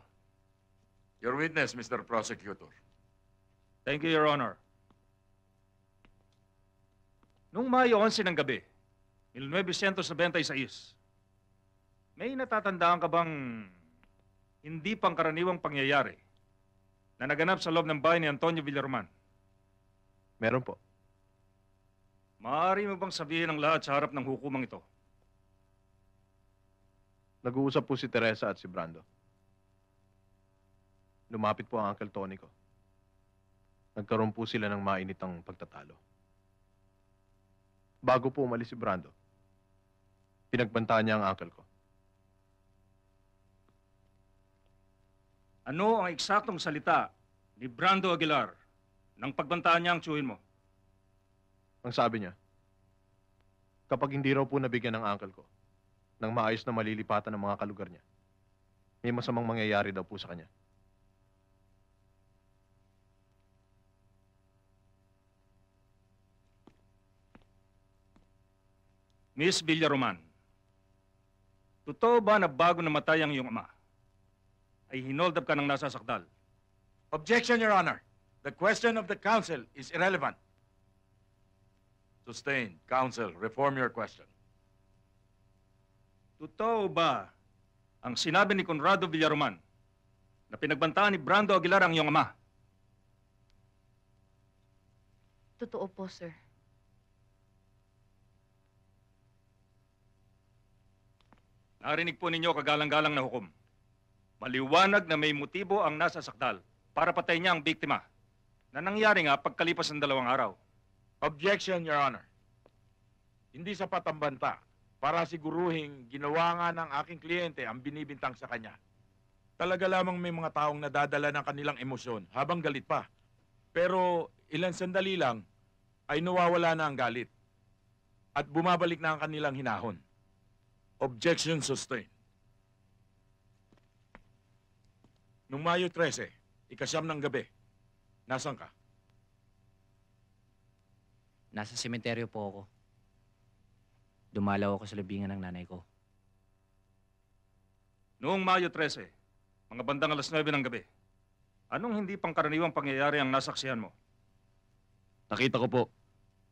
Your witness, Mr. Prosecutor. Thank you, Your Honor. Noong Mayo 11 ng gabi, 1996, may natatandaan ka bang hindi pangkaraniwang pangyayari na naganap sa loob ng bahay ni Antonio Villaroman? Meron po. Maaari mo bang sabihin ang lahat sa harap ng hukumang ito? Nag-uusap po si Teresa at si Brando. Lumapit po ang Uncle Tony ko. Nagkaroon po sila ng mainitang pagtatalo. Bago po umalis si Brando, pinagbantaan niya ang uncle ko. Ano ang eksaktong salita ni Brando Aguilar nang pagbantaan niya ang tiyuhin mo? Ang sabi niya, kapag hindi raw po nabigyan ng uncle ko, ng maayos na malilipatan ng mga kalugar niya. May masamang mangyayari daw po sa kanya. Miss Villaroman, totoo ba na bago namatay ang iyong ama, ay hinold up ka ng nasa sakdal? Objection, Your Honor. The question of the counsel is irrelevant. Sustained. Counsel, reform your question. Totoo ba ang sinabi ni Conrado Villaroman na pinagbantaan ni Brando Aguilar ang iyong ama? Totoo po, sir. Narinig po ninyo kagalang-galang na hukom. Maliwanag na may motibo ang nasa sakdal para patayin niya ang biktima na nangyari nga pagkalipas ng 2 araw. Objection, Your Honor. Hindi sapat ang banta para siguruhing ginawa nga ng aking kliyente ang binibintang sa kanya. Talaga lamang may mga taong nadadala ng kanilang emosyon habang galit pa. Pero ilang sandali lang ay nawawala na ang galit at bumabalik na ang kanilang hinahon. Objection sustained. Noong Mayo 13, 9 ng gabi, nasan ka? Nasa sementeryo po ako. Dumalaw ako sa libingan ng nanay ko. Noong Mayo 13, mga bandang 9:00 ng gabi, anong hindi pangkaraniwang pangyayari ang nasaksihan mo? Nakita ko po,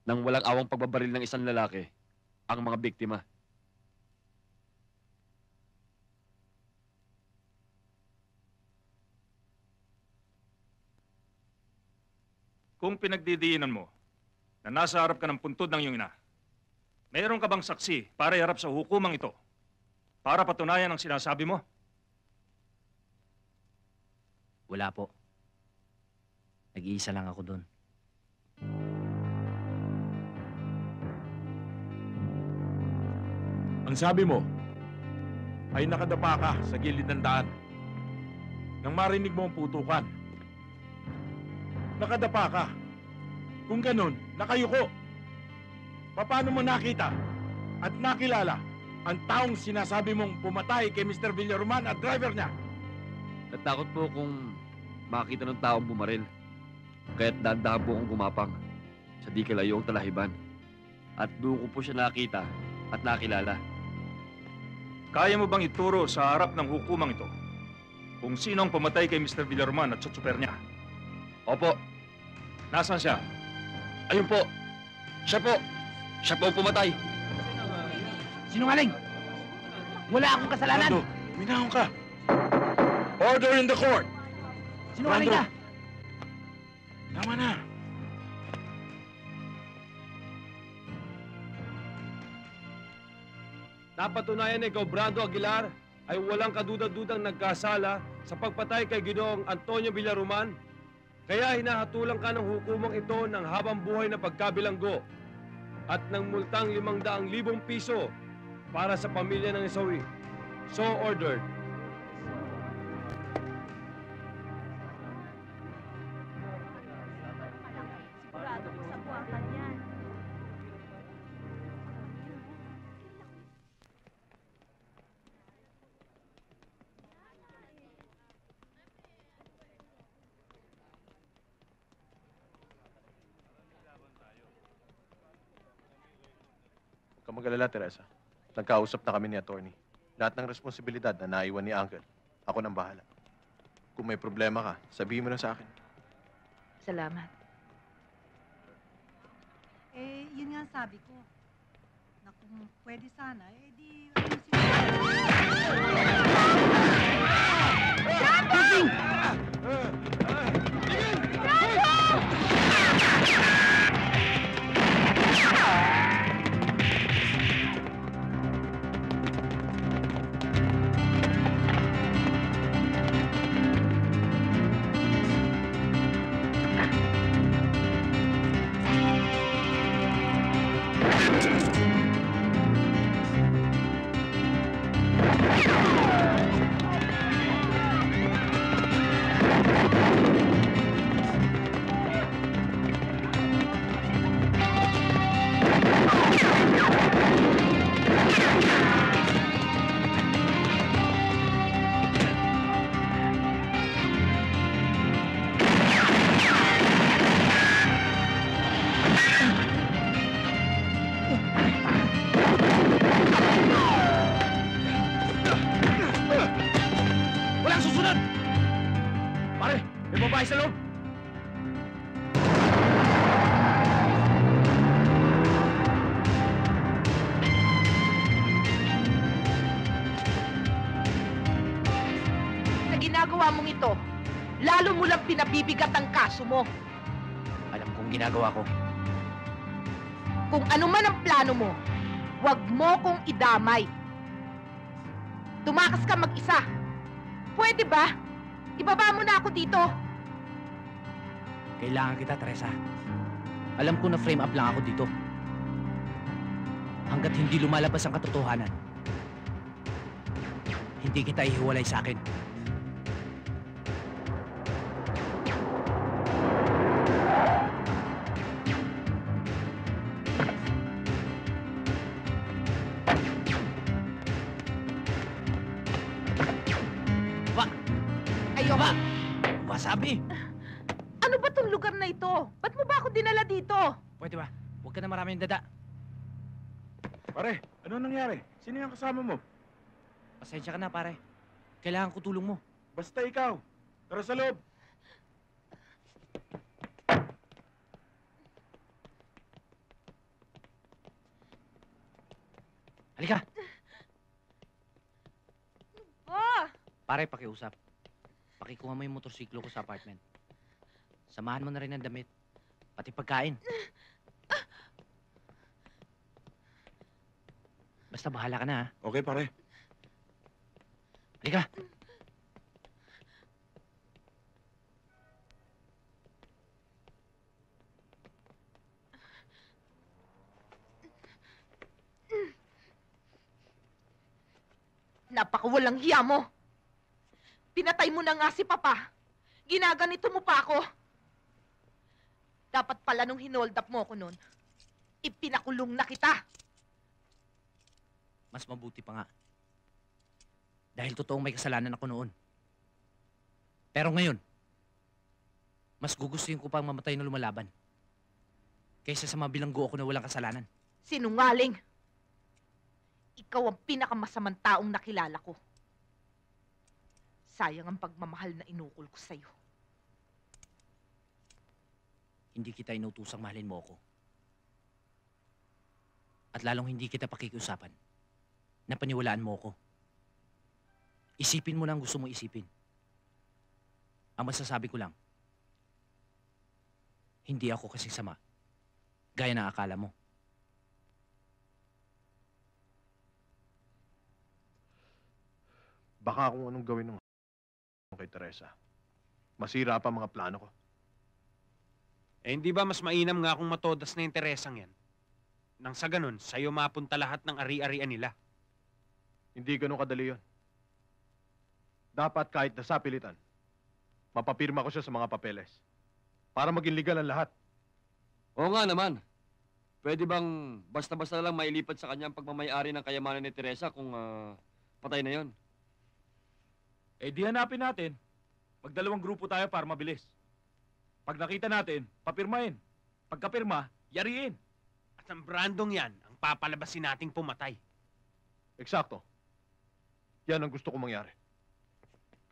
nang walang awang pagbabaril ng isang lalaki, ang mga biktima. Kung pinagdidiinan mo na nasa harap ka ng puntod ng iyong ina, mayroon ka bang saksi para iharap sa hukumang ito para patunayan ang sinasabi mo? Wala po. Nag-iisa lang ako doon. Ang sabi mo ay nakadapa ka sa gilid ng daan nang marinig mo ang putukan. Nakadapa ka. Kung ganun, nakayuko. Paano mo nakita at nakilala ang taong sinasabi mong pumatay kay Mr. Villaroman at driver niya? Natakot po kung makita ng taong bumaril. Kaya't dahan-dahan po akong gumapang sa di kalayong talahiban. At doon ko po siya nakita at nakilala. Kaya mo bang ituro sa harap ng hukumang ito kung sino ang pumatay kay Mr. Villaroman at sa tsuper niya? Opo. Nasaan siya? Ayun po. Siya po. Siya po ang pumatay. Sinungaling! Wala akong kasalanan! Brando, minahon ka. Order in the court! Sinungaling Brando. ka! Tama na. Napatunayan ni ikaw, Brando Aguilar, ay walang kaduda-dudang nagkasala sa pagpatay kay Ginoong Antonio Villaroman. Kaya hinahatulan ka ng hukumang ito ng habang buhay na pagkabilanggo at ng multang 500,000 piso para sa pamilya ng nasawi. So ordered. Sigurado ko sa buwatan yan. Huwag kang mag-alala, Teresa. Nagkausap na kami ni attorney. Lahat ng responsibilidad na naiwan ni Uncle, ako nang bahala. Kung may problema ka, sabihin mo na sa akin. Salamat. Eh, yun nga ang sabi ko. Na kung pwede sana, eh di... babae sa loob! Sa ginagawa mong ito, lalo mo lang pinabibigat ang kaso mo. Alam kong ginagawa ko. Kung ano man ang plano mo, huwag mo kong idamay. Tumakas ka mag-isa. Pwede ba? Ibaba mo na ako dito. Kailangan kita, Teresa. Alam ko na frame up lang ako dito. Hanggat hindi lumalabas ang katotohanan, hindi kita ihiwalay sa akin. Ayoko. Wasabi! Ano ba tong lugar na ito? Ba't mo ba ako dinala dito? Pwede ba? Huwag ka na maraming dada. Pare, ano nangyari? Sino yung kasama mo? Pasensya ka na, pare. Kailangan ko tulong mo. Basta ikaw. Tara sa loob. Halika! Oh! Pare, pakiusap. Pakikuha mo yung motorsiklo ko sa apartment. Samahan mo na rin ang damit. Pati pagkain. Basta bahala ka na, ha? Okay, pare. Halika! Napakawalang hiya mo. Pinatay mo na nga si Papa. Ginaganito mo pa ako. Dapat pala nung hinold up mo ko noon, ipinakulong na kita. Mas mabuti pa nga. Dahil totoong may kasalanan ako noon. Pero ngayon, mas gugustuhin ko pang mamatay na lumalaban kaysa sa mabilanggo ako na walang kasalanan. Sinungaling. Ikaw ang pinakamasamang taong nakilala ko. Sayang ang pagmamahal na inukol ko sa'yo. Hindi kita inutusang mahalin mo ako. At lalong hindi kita pakikiusapan na paniwalaan mo ako. Isipin mo na ang gusto mo isipin. Ang masasabi ko lang, hindi ako kasing sama, gaya ng akala mo. Baka kung anong gawin ng kay Teresa, masira pa mga plano ko. Eh, hindi ba mas mainam nga kung matodas na yung Teresang yan? Nang sa ganun, sa'yo mapunta lahat ng ari-arian nila. Hindi ganun kadali yun. Dapat kahit nasa pilitan, mapapirma ko siya sa mga papeles para maging legal ang lahat. Oo nga naman. Pwede bang basta-basta lang mailipat sa kanya ang pagmamayari ng kayamanan ni Teresa kung patay na yon? Eh di hanapin natin. Magdalawang grupo tayo para mabilis. Pag nakita natin, papirmahin. Pagkapirma, yariin. At ang Brandong yan, ang papalabasin nating pumatay. Eksakto. Yan ang gusto kong mangyari.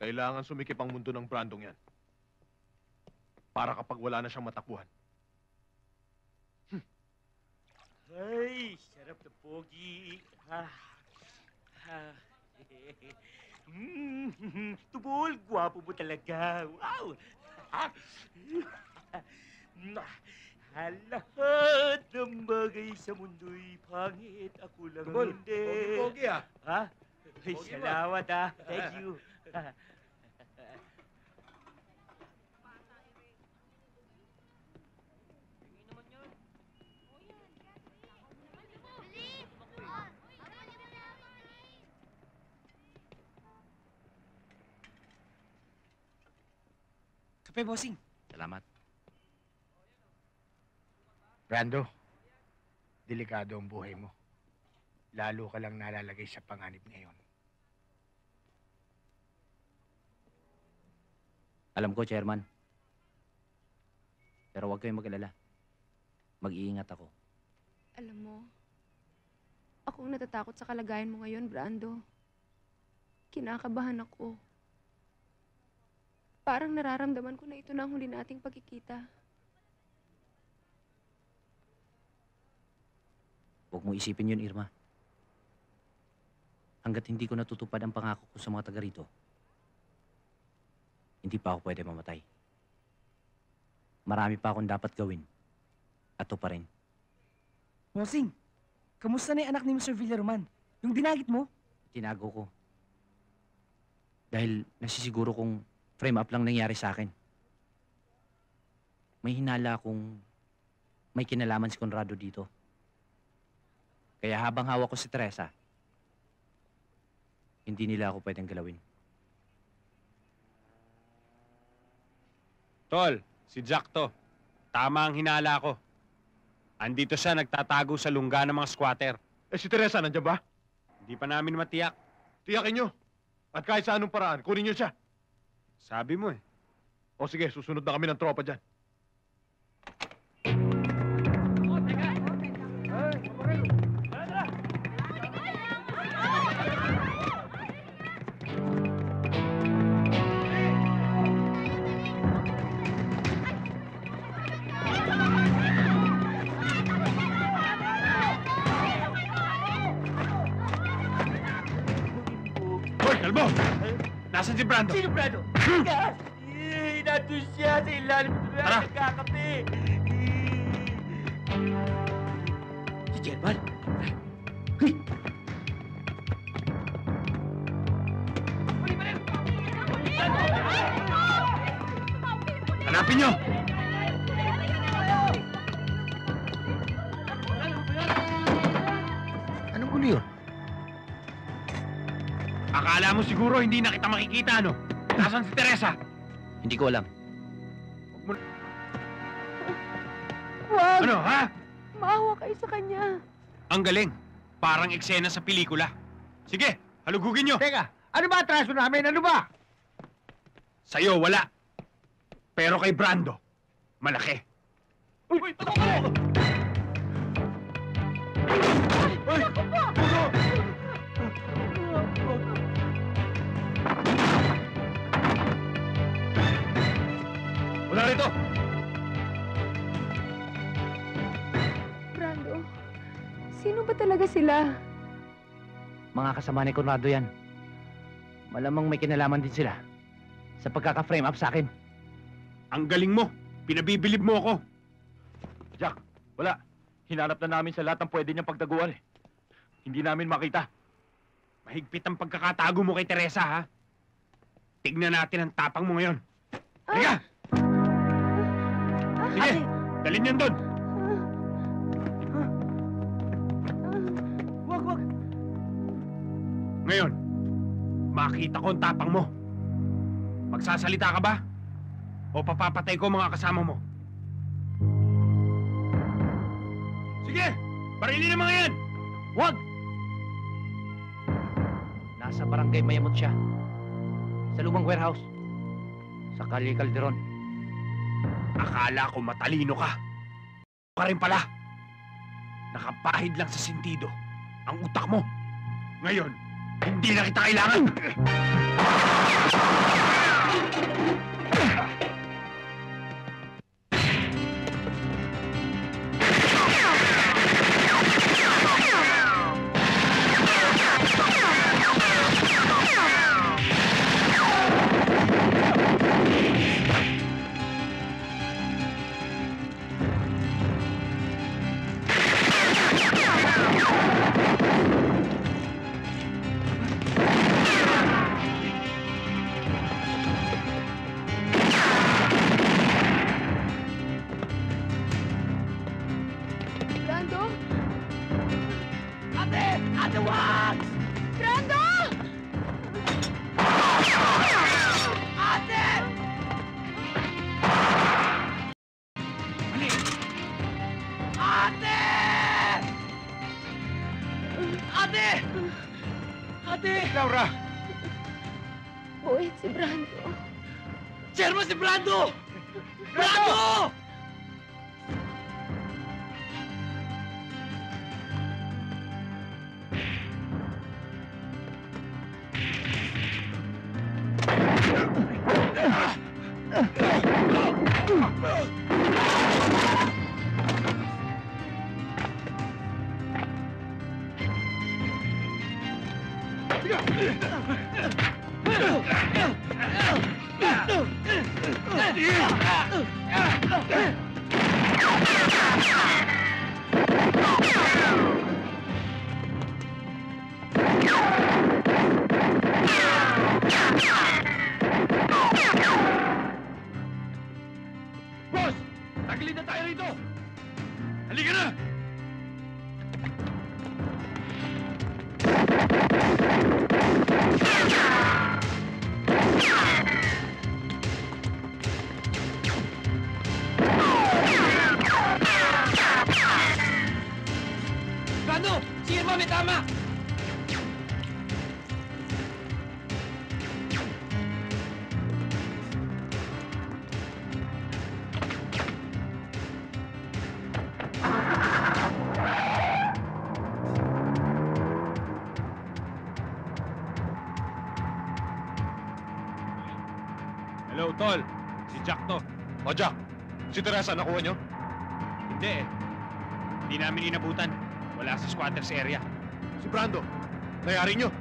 Kailangan sumikip ang mundo ng Brandong yan. Para kapag wala na siyang matakbuhan. Ay, sarap na pogi. Tubol, gwapo mo talaga. Wow! Lahat ng bagay sa mundo'y pangit. Ako lang Tubol, hindi. pogi-pogi ah. Ha? Ay, Pogi ba? salamat ah. Thank you. Kape, bossing. Salamat. Brando, delikado ang buhay mo. Lalo ka lang nalalagay sa panganib ngayon. Alam ko, Chairman. Pero huwag kayong mag-alala. Mag-iingat ako. Alam mo, ako ang natatakot sa kalagayan mo ngayon, Brando. Kinakabahan ako. Parang nararamdaman ko na ito na ang huli nating pagkikita. Huwag mo isipin yun, Irma. Hanggat hindi ko natutupad ang pangako ko sa mga taga rito, hindi pa ako pwede mamatay. Marami pa akong dapat gawin. At ito pa rin. Bossing, kamusta na yung anak ni Mr. Villaroman? Yung dinagit mo? Tinago ko. Dahil nasisiguro kong frame up lang nangyari sa akin. May hinala kung may kinalaman si Conrado dito. Kaya habang hawak ko si Teresa, hindi nila ako pwedeng galawin. Tol, si Jack to. Tama ang hinala ko. Andito siya nagtatago sa lungga ng mga squatter. Eh si Teresa, nandiyan ba? Hindi pa namin matiyak. Tiyakin nyo. At kahit sa anong paraan, kunin nyo siya. Sabi mo eh. O sige, susunod na kami ng tropa dyan. Kalbo! Nasaan si Brando? Sino Brando? Gas! Nandun siya sa ilalim ng tubig. Nagkakape. Si German? Hanapin nyo! Anong gulo yun? Akala mo siguro hindi na kita makikita, no? Nasaan si Teresa? Hindi ko alam. Wag! Ano, ha? Maawa kayo sa kanya. Ang galing. Parang eksena sa pelikula. Sige, halugugin nyo. Teka, ano ba atraso namin? Ano ba? Sa'yo, wala. Pero kay Brando, malaki. Uy! Takot ka! Uy! Wala rito! Brando, sino ba talaga sila? Mga kasama ni Conrado yan. Malamang may kinalaman din sila sa pagkaka-frame up sa akin. Ang galing mo. Pinabibilib mo ako. Jack, wala. Hinanap na namin sa lahat ng pwede niyang pagtaguan eh. Hindi namin makita. Mahigpit ang pagkakatago mo kay Teresa, ha? Tignan natin ang tapang mo ngayon. Halika! Sige, dalhin yan doon. Wag! Ngayon, makita ko ang tapang mo. Magsasalita ka ba? O papapatay ko mga kasama mo? Sige! Barilin ang mga yan! Wag! Nasa barangay Mayamot siya. Sa lumang warehouse. Sa Calle Calderon. Akala ko matalino ka. Ka rin pala. Nakapahid lang sa sentido ang utak mo. Ngayon, hindi na kita kailangan. Brando? Ate! Ate, wag! Brando! Ate! Ate! Ate! Ate! Laura! Boy, si Brando. Chairman si Brando! Brando! Boss! Tagilid na tayo rito! Halika na! Brando! Sige mo, may tama! Hello, Tol. Si Jack to. O, Jack. Si Teresa, nakuha nyo? Hindi eh. Hindi namin inabutan. Wala sa squatters area. Si Brando, nayari nyo?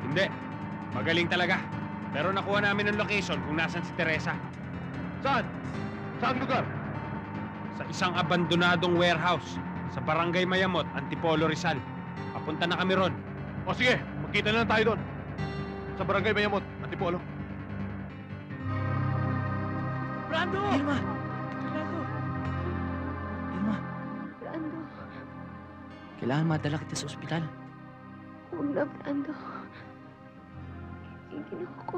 Hindi. Magaling talaga. Pero nakuha namin ang location kung nasan si Teresa. Saan? Saan lugar? Sa isang abandonadong warehouse sa Barangay Mayamot, Antipolo, Rizal. Papunta na kami ron. O sige, magkita na lang tayo doon. Sa Barangay Mayamot, Antipolo. Brando! Irma! Irma, Brando, kailangan madala kita sa ospital. huwag na, Brando. Tigil ako.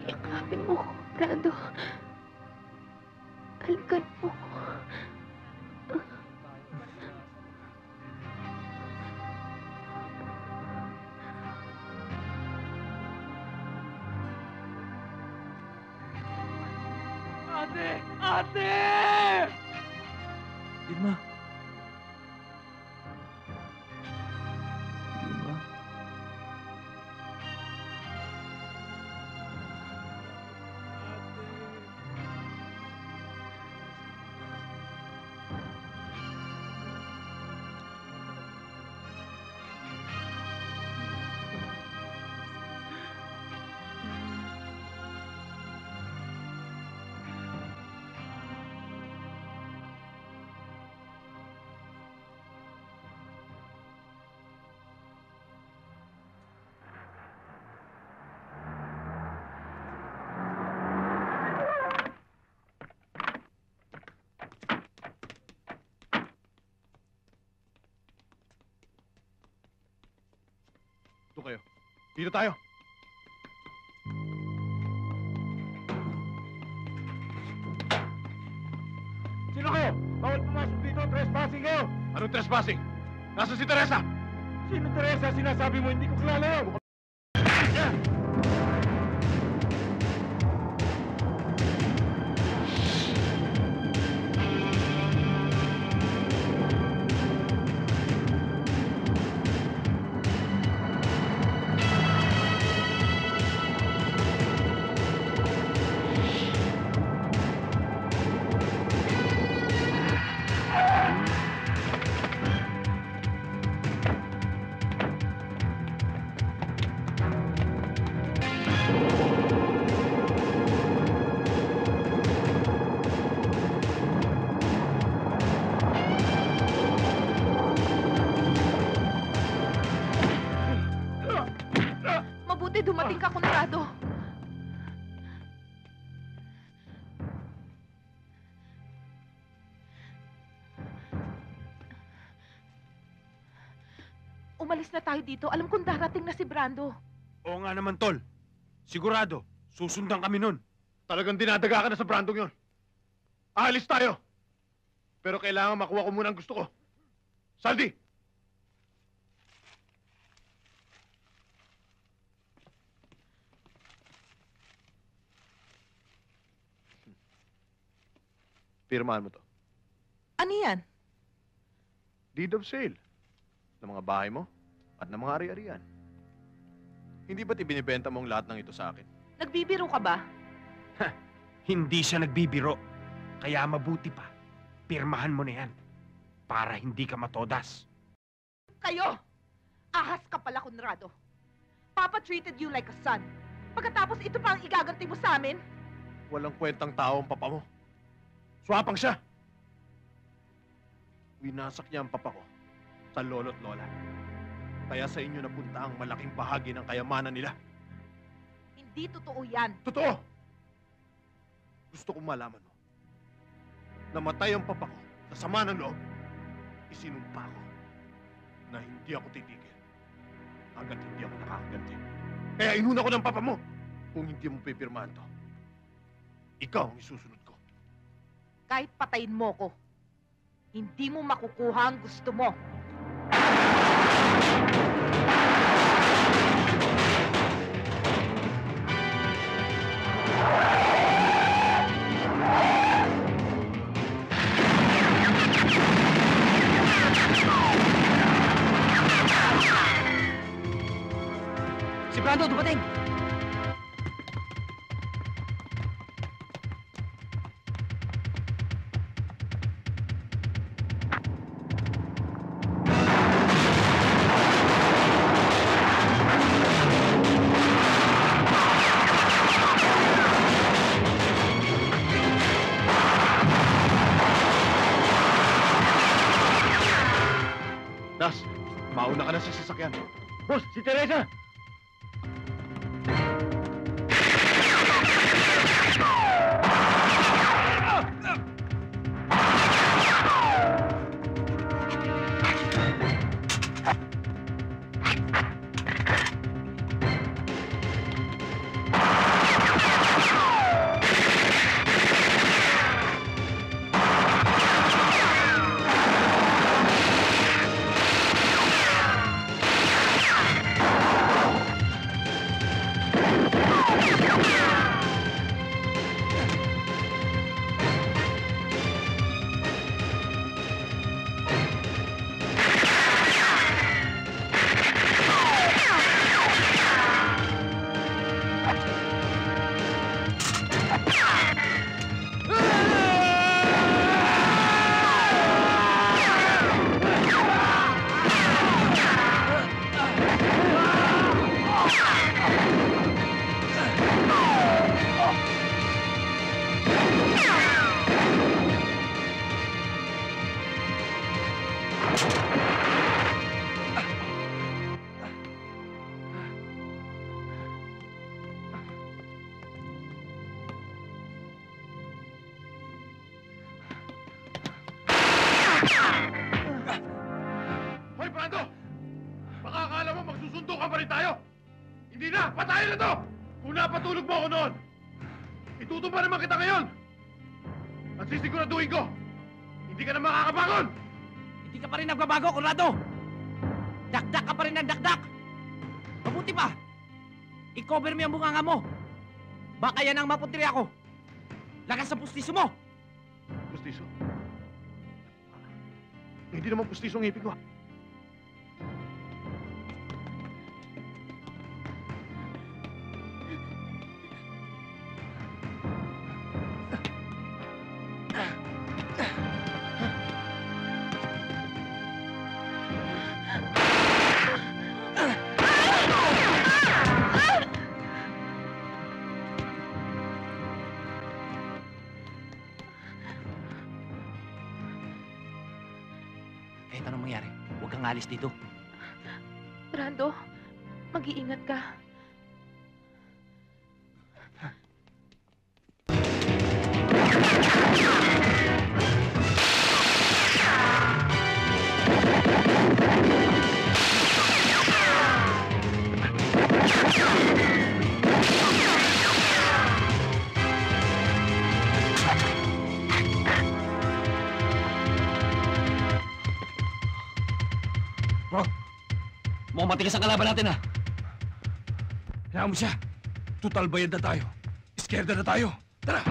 Yakapin mo ko, Brando. Halikan mo ko. Ate! Ate! Irma. Irma. Doon kayo. Dito tayo. Sino kayo? Bawal pumasok dito. Trespassing kayo. Anong trespassing? Nasaan si Teresa? Sino Teresa? Sinasabi mo hindi ko kilala yun. Mabuti dumating ka, Conrado. Umalis na tayo dito. Alam kong darating na si Brando. Oo nga naman, Tol. Sigurado, susundan kami nun. Talagang dinadaga ka na sa Brandong yon. Aalis tayo. Pero kailangan makuha ko muna ang gusto ko. Saldi! Pirmahan mo to. Ano yan? Deed of sale. Ng mga bahay mo at ng mga ari-arian. Hindi ba't ibinibenta mo ang lahat ng ito sa akin? Nagbibiro ka ba? Hindi siya nagbibiro. Kaya mabuti pa, pirmahan mo na yan para hindi ka matodas. Kayo! Ahas ka pala, Conrado. Papa treated you like a son. Pagkatapos ito pa ang igaganti mo sa amin? Walang kwentang tao ang papa mo. Swapang siya. Winasak niya ang papa ko sa lolo't lola. Kaya sa inyo napunta ang malaking bahagi ng kayamanan nila. Hindi totoo yan. Totoo! Gusto kong malaman mo. Namatay ang papa ko sa sama ng loob. Isinumpa ko na hindi ako titigil hanggat hindi ako nakakaganti. Kaya inuna ko ng papa mo. Kung hindi mo pipirmahan to, ikaw ang isusunod ko. Kahit patayin mo ko, hindi mo makukuha ang gusto mo. Si Brando, dumating! Das, mauna ka na sa sasakyan. Boss, si Teresa! Hoy, Brando! Baka akala mo magsusundo ka pa rin tayo! Hindi na! Patayin na to! Kung napatulog mo ako noon, itutumba naman kita ngayon! At sisiguraduhin ko, hindi ka na makakabangon! Hindi ka pa rin nagbabago, Conrado! Dakdak ka pa rin ng dakdak! Mabuti pa! I-cover mo yung bunganga mo! Baka yan ang mapuntiri ako! Lakas sa pustiso mo! Pustiso? Hindi naman pustiso ang ngipin ko. Kahit anong mangyari, huwag kang alis dito. Brando, mag-iingat ka. Bro, mukhang matigas ang kalaban natin, ha? Hayaan mo siya. Total bayad na tayo. Scared na tayo. Tara!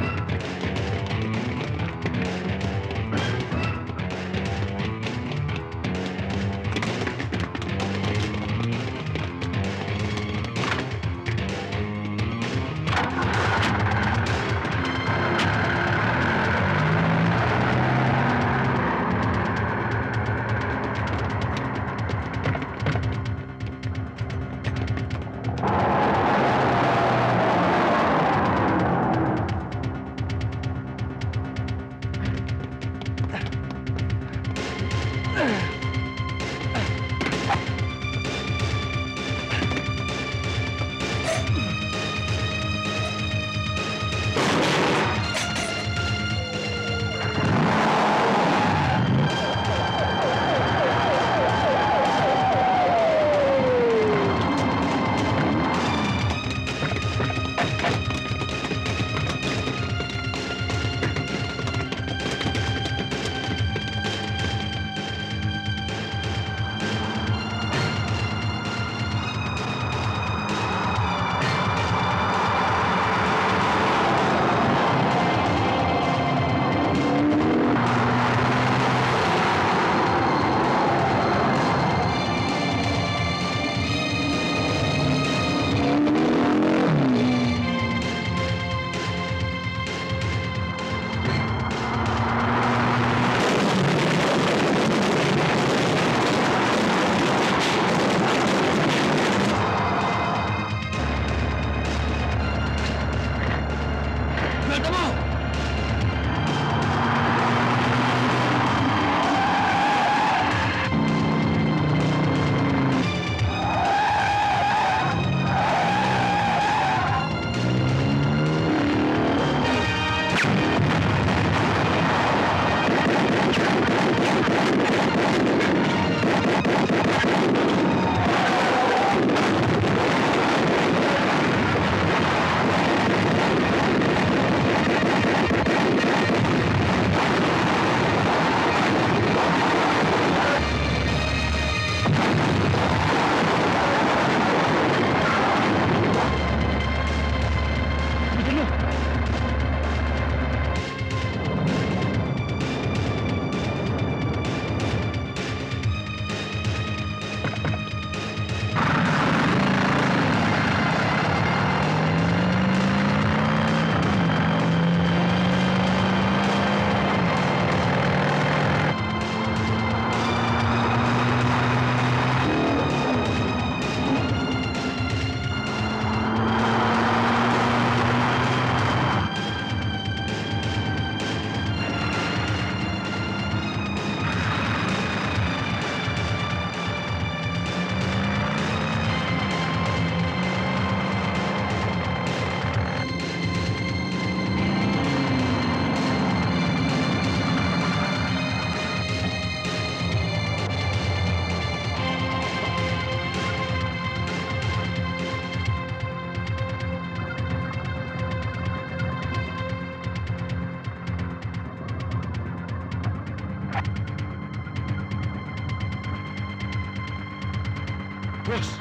Boss,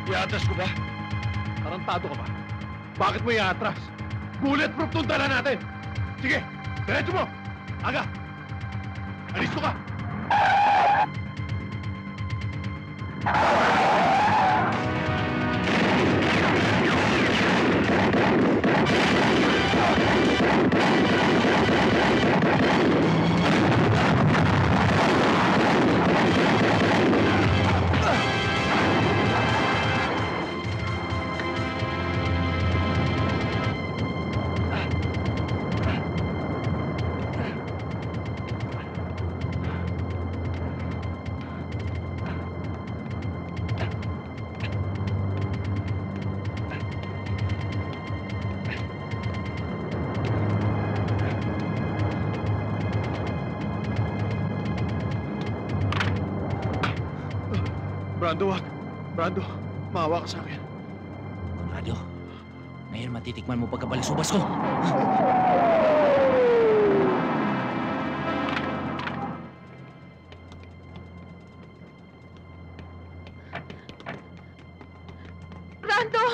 iatras ko ba? Tarantado ka ba? Bakit mo iatras? Bulletproof tong dala natin! Sige, diretso mo! Aga! Alisto ka! Brando, wag. Brando, maawa ka sa akin. Conrado, ngayon matitikman mo pagkabalisubas ko. Brando!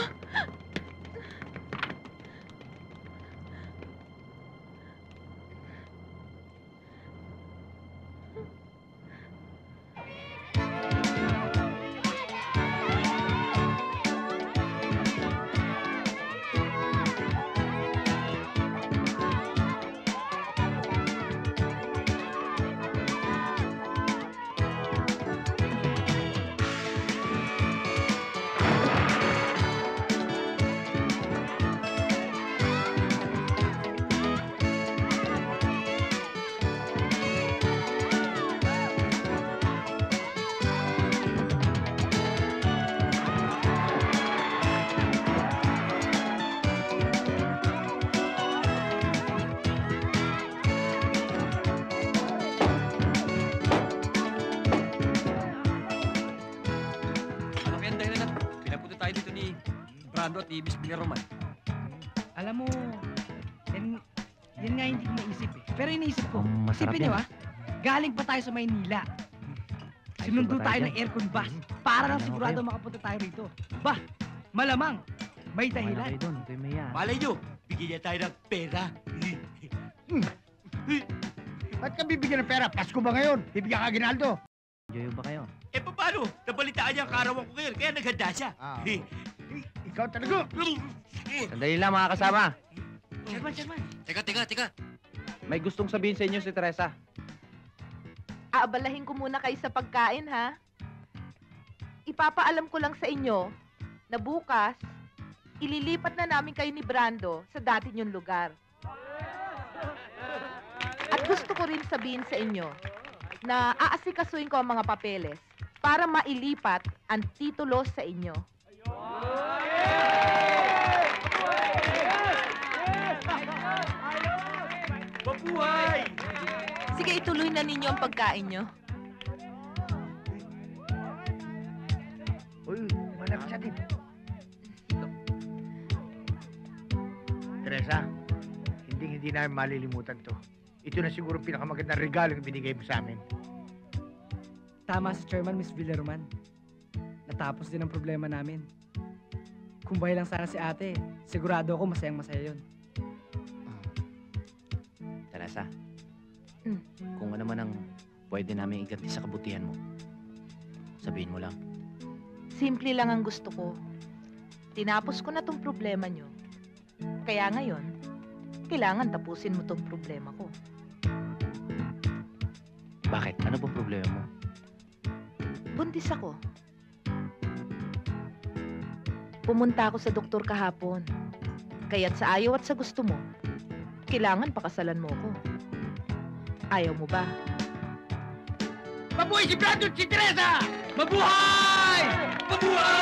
Brando at Ibis Roman. Alam mo, yan nga hindi ko naisip eh. Pero iniisip ko, Masarap isipin nyo yan. galing pa tayo sa Maynila. Sinundo suba tayo tayo ng dyan. aircon bus para lang Ano sigurado kayo? makapunta tayo rito. Bah, malamang, may dahilan. doon, ito'y maya. Malay nyo, bigyan niya tayo ng pera. Ba't ka bibigyan ng pera? Pasko ba ngayon? Bibigyan ka Aguinaldo. Enjoy ba kayo? Eh, paano? Nabalitaan niya ang karawan ko ngayon, kaya naghanda siya. Ikaw talaga. Sandali lang mga kasama. Sherman. Teka. May gustong sabihin sa inyo si Teresa. Aabalahin ko muna kayo sa pagkain, ha? Ipapaalam ko lang sa inyo na bukas, ililipat na namin kayo ni Brando sa dati niyong lugar. At gusto ko rin sabihin sa inyo na aasikasuin ko ang mga papeles para mailipat ang titulo sa inyo. Mabuhay! Sige, ituloy na ninyo ang pagkain nyo. Uy, sa atin. Teresa, hindi namin malilimutan to. Ito na siguro pinakamagandang regalo na binigay mo sa amin. Tama si Chairman, Miss Villaroman. Natapos din ang problema namin. Kung buhay lang sana si ate, sigurado ako masayang-masaya yun. Teresa, kung ano man ang pwede namin iganti sa kabutihan mo, sabihin mo lang. Simple lang ang gusto ko. Tinapos ko na tong problema nyo. Kaya ngayon, kailangan tapusin mo tong problema ko. Bakit? Ano ba problema mo? Buntis ako. Pumunta ako sa doktor kahapon. Kaya't sa ayaw at sa gusto mo, kailangan pakasalan mo ko. Ayaw mo ba? Mabuhay si Brandon, si Teresa! Mabuhay! Mabuhay!